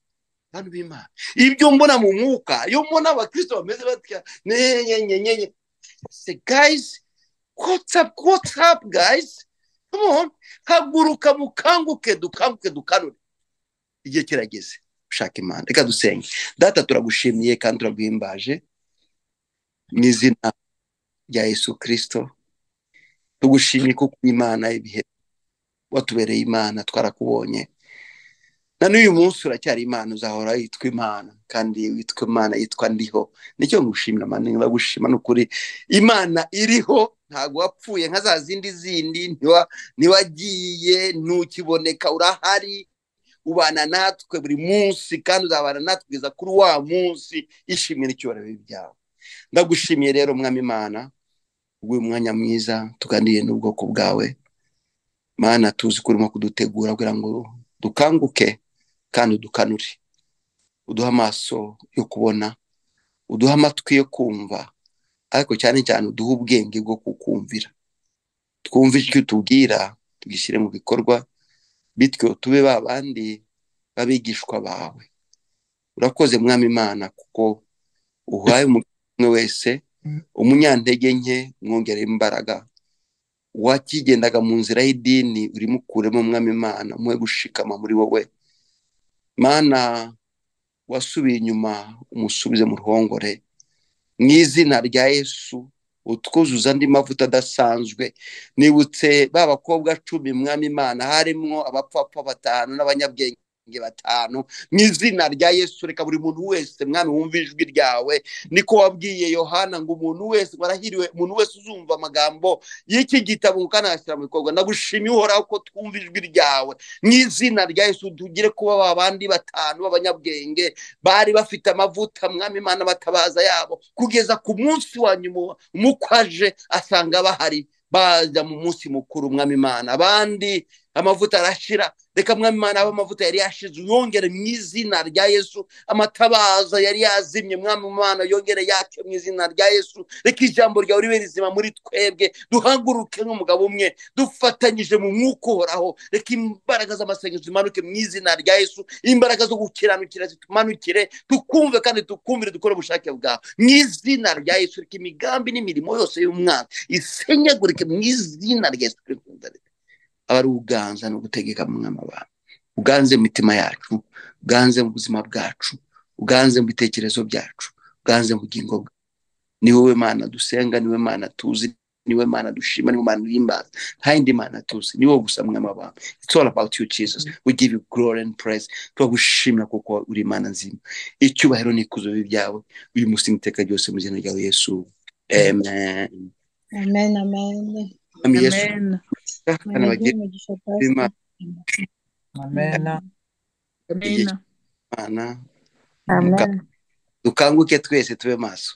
bantu b'Imana, ibyo mbona mu mwuka, iyo mbona abakristo bameze batya nyenyenyenye, say guys, what's up guys, come on, haguruka mukanguke, dukanure, igihe kirageze ushaka Imana. Reka dusenge. Data, turagushimiye kandi turaguhimbaje mu izina rya Yesu Kristo. Tugushimiye kuko Imana ibihe watubereye Imana, twarakubonye na n'uyu munsi uracyari Imana, uzahora yitwa Imana, kandi witwa Imana yitwa ndiho. Nicyo ngushimira Imana, ndagushima n'ukuri Imana iriho, ntago wapfuye nka za zindi ntiwagiye, ntukiboneka, urahari, ubana natwe buri munsi, kandi uzabana natwe kugeza kuri wa munsi. Ishimwe n'icyubahiro byawe. Ndagushimiye rero Mwami Imana uyu mwanya mwiza tuganiriye n'ubwoko bwawe Mana, tuzi ko urimo kudutegura kugira ngo dukanguke kandi udukanure, uduha amaso yo kubona, uduha amatwi yo kumva, ariko cyane cyane uduha ubwenge bwo kukumvira, twumve icyo utubwira tugishyire mu bikorwa, bityo tube babandi babigishwa bawe. Urakoze Mwami Imana kuko uhaye umwe wese umunyantege nke mwongere imbaraga, wakigendaga mu nzira y'idini urimo kuremo Mwami Imana, muhe gushikama muri wowe Mana, wasubiye inyuma umusubize mu ruhongore mu izina rya Yesu. Utwuzuza andi mavuta adasanzwe. Nibutse ba bakobwa 10 Mwami Imana, harimo abapfapfa 5 n'abanyabwenge 5 mu izina rya Yesu. Reka buri muntu wese Mwami wumva ijwi ryawe, niko wabwiye Yohana ngo umuntu wese warahiriwe, umuntu wese uzumva amagambo y'iki gitabo ukanashyira mu bikorwa. Ndagushimiye uhoraho ko twumva ijwi ryawe mu izina rya Yesu. Tugire kuba babandi 5 b'abanyabwenge bari bafite amavuta Mwami Imana batabaza yabo, kugeza ku munsi wa nyuma umukwaje asanga bahari, baza mu munsi mukuru Mwami Imana. Abandi amavuta arashira, reka Mwami Imana amavuta yari yashize yongere mu izina rya Yesu. Amatabaza yari yazimye Mwami Imana yongere yake mu izina rya Yesu. Reka ijambo ryawe ribe rizima muri twebwe, duhaguruke nk'umugabo umwe dufatanyije mu mwuka uhoraho. Reka imbaraga z'amasengesho zimanuke mu izina rya Yesu, imbaraga zo gukiranukira zitumanukire, tukumve kandi tukumvire, dukore ubushake bwawe mu izina rya Yesu. Reka imigambi n'imirimo yose y'umwana isenyagurike mu izina rya Yesu. Abari uganza no gutegeka Mwami abantu, uganze mu mitima yacu, uganze mu buzima bwacu, uganze mu bitekerezo byacu, uganze mu bugingo bwacu. Ni wowe Mana dusenga, ni wowe Mana tuzi, ni wowe Mana dushima, ni wowe Mana duhimbaza, nta yindi Mana tuzi, ni wowe gusa Mwami abantu. It's all about you Jesus. We give you glory and praise. Turagushimira kuko uri Mana nzima. Icyubahiro n'ikuzo byawe uyu munsi n'iteka ryose mu izina ryawe Yesu. Amen. Amen, amen. Amen. Yesu. Amen. Umugisha Pastor. Amen. Imana Amen. dukanguke twese tube maso.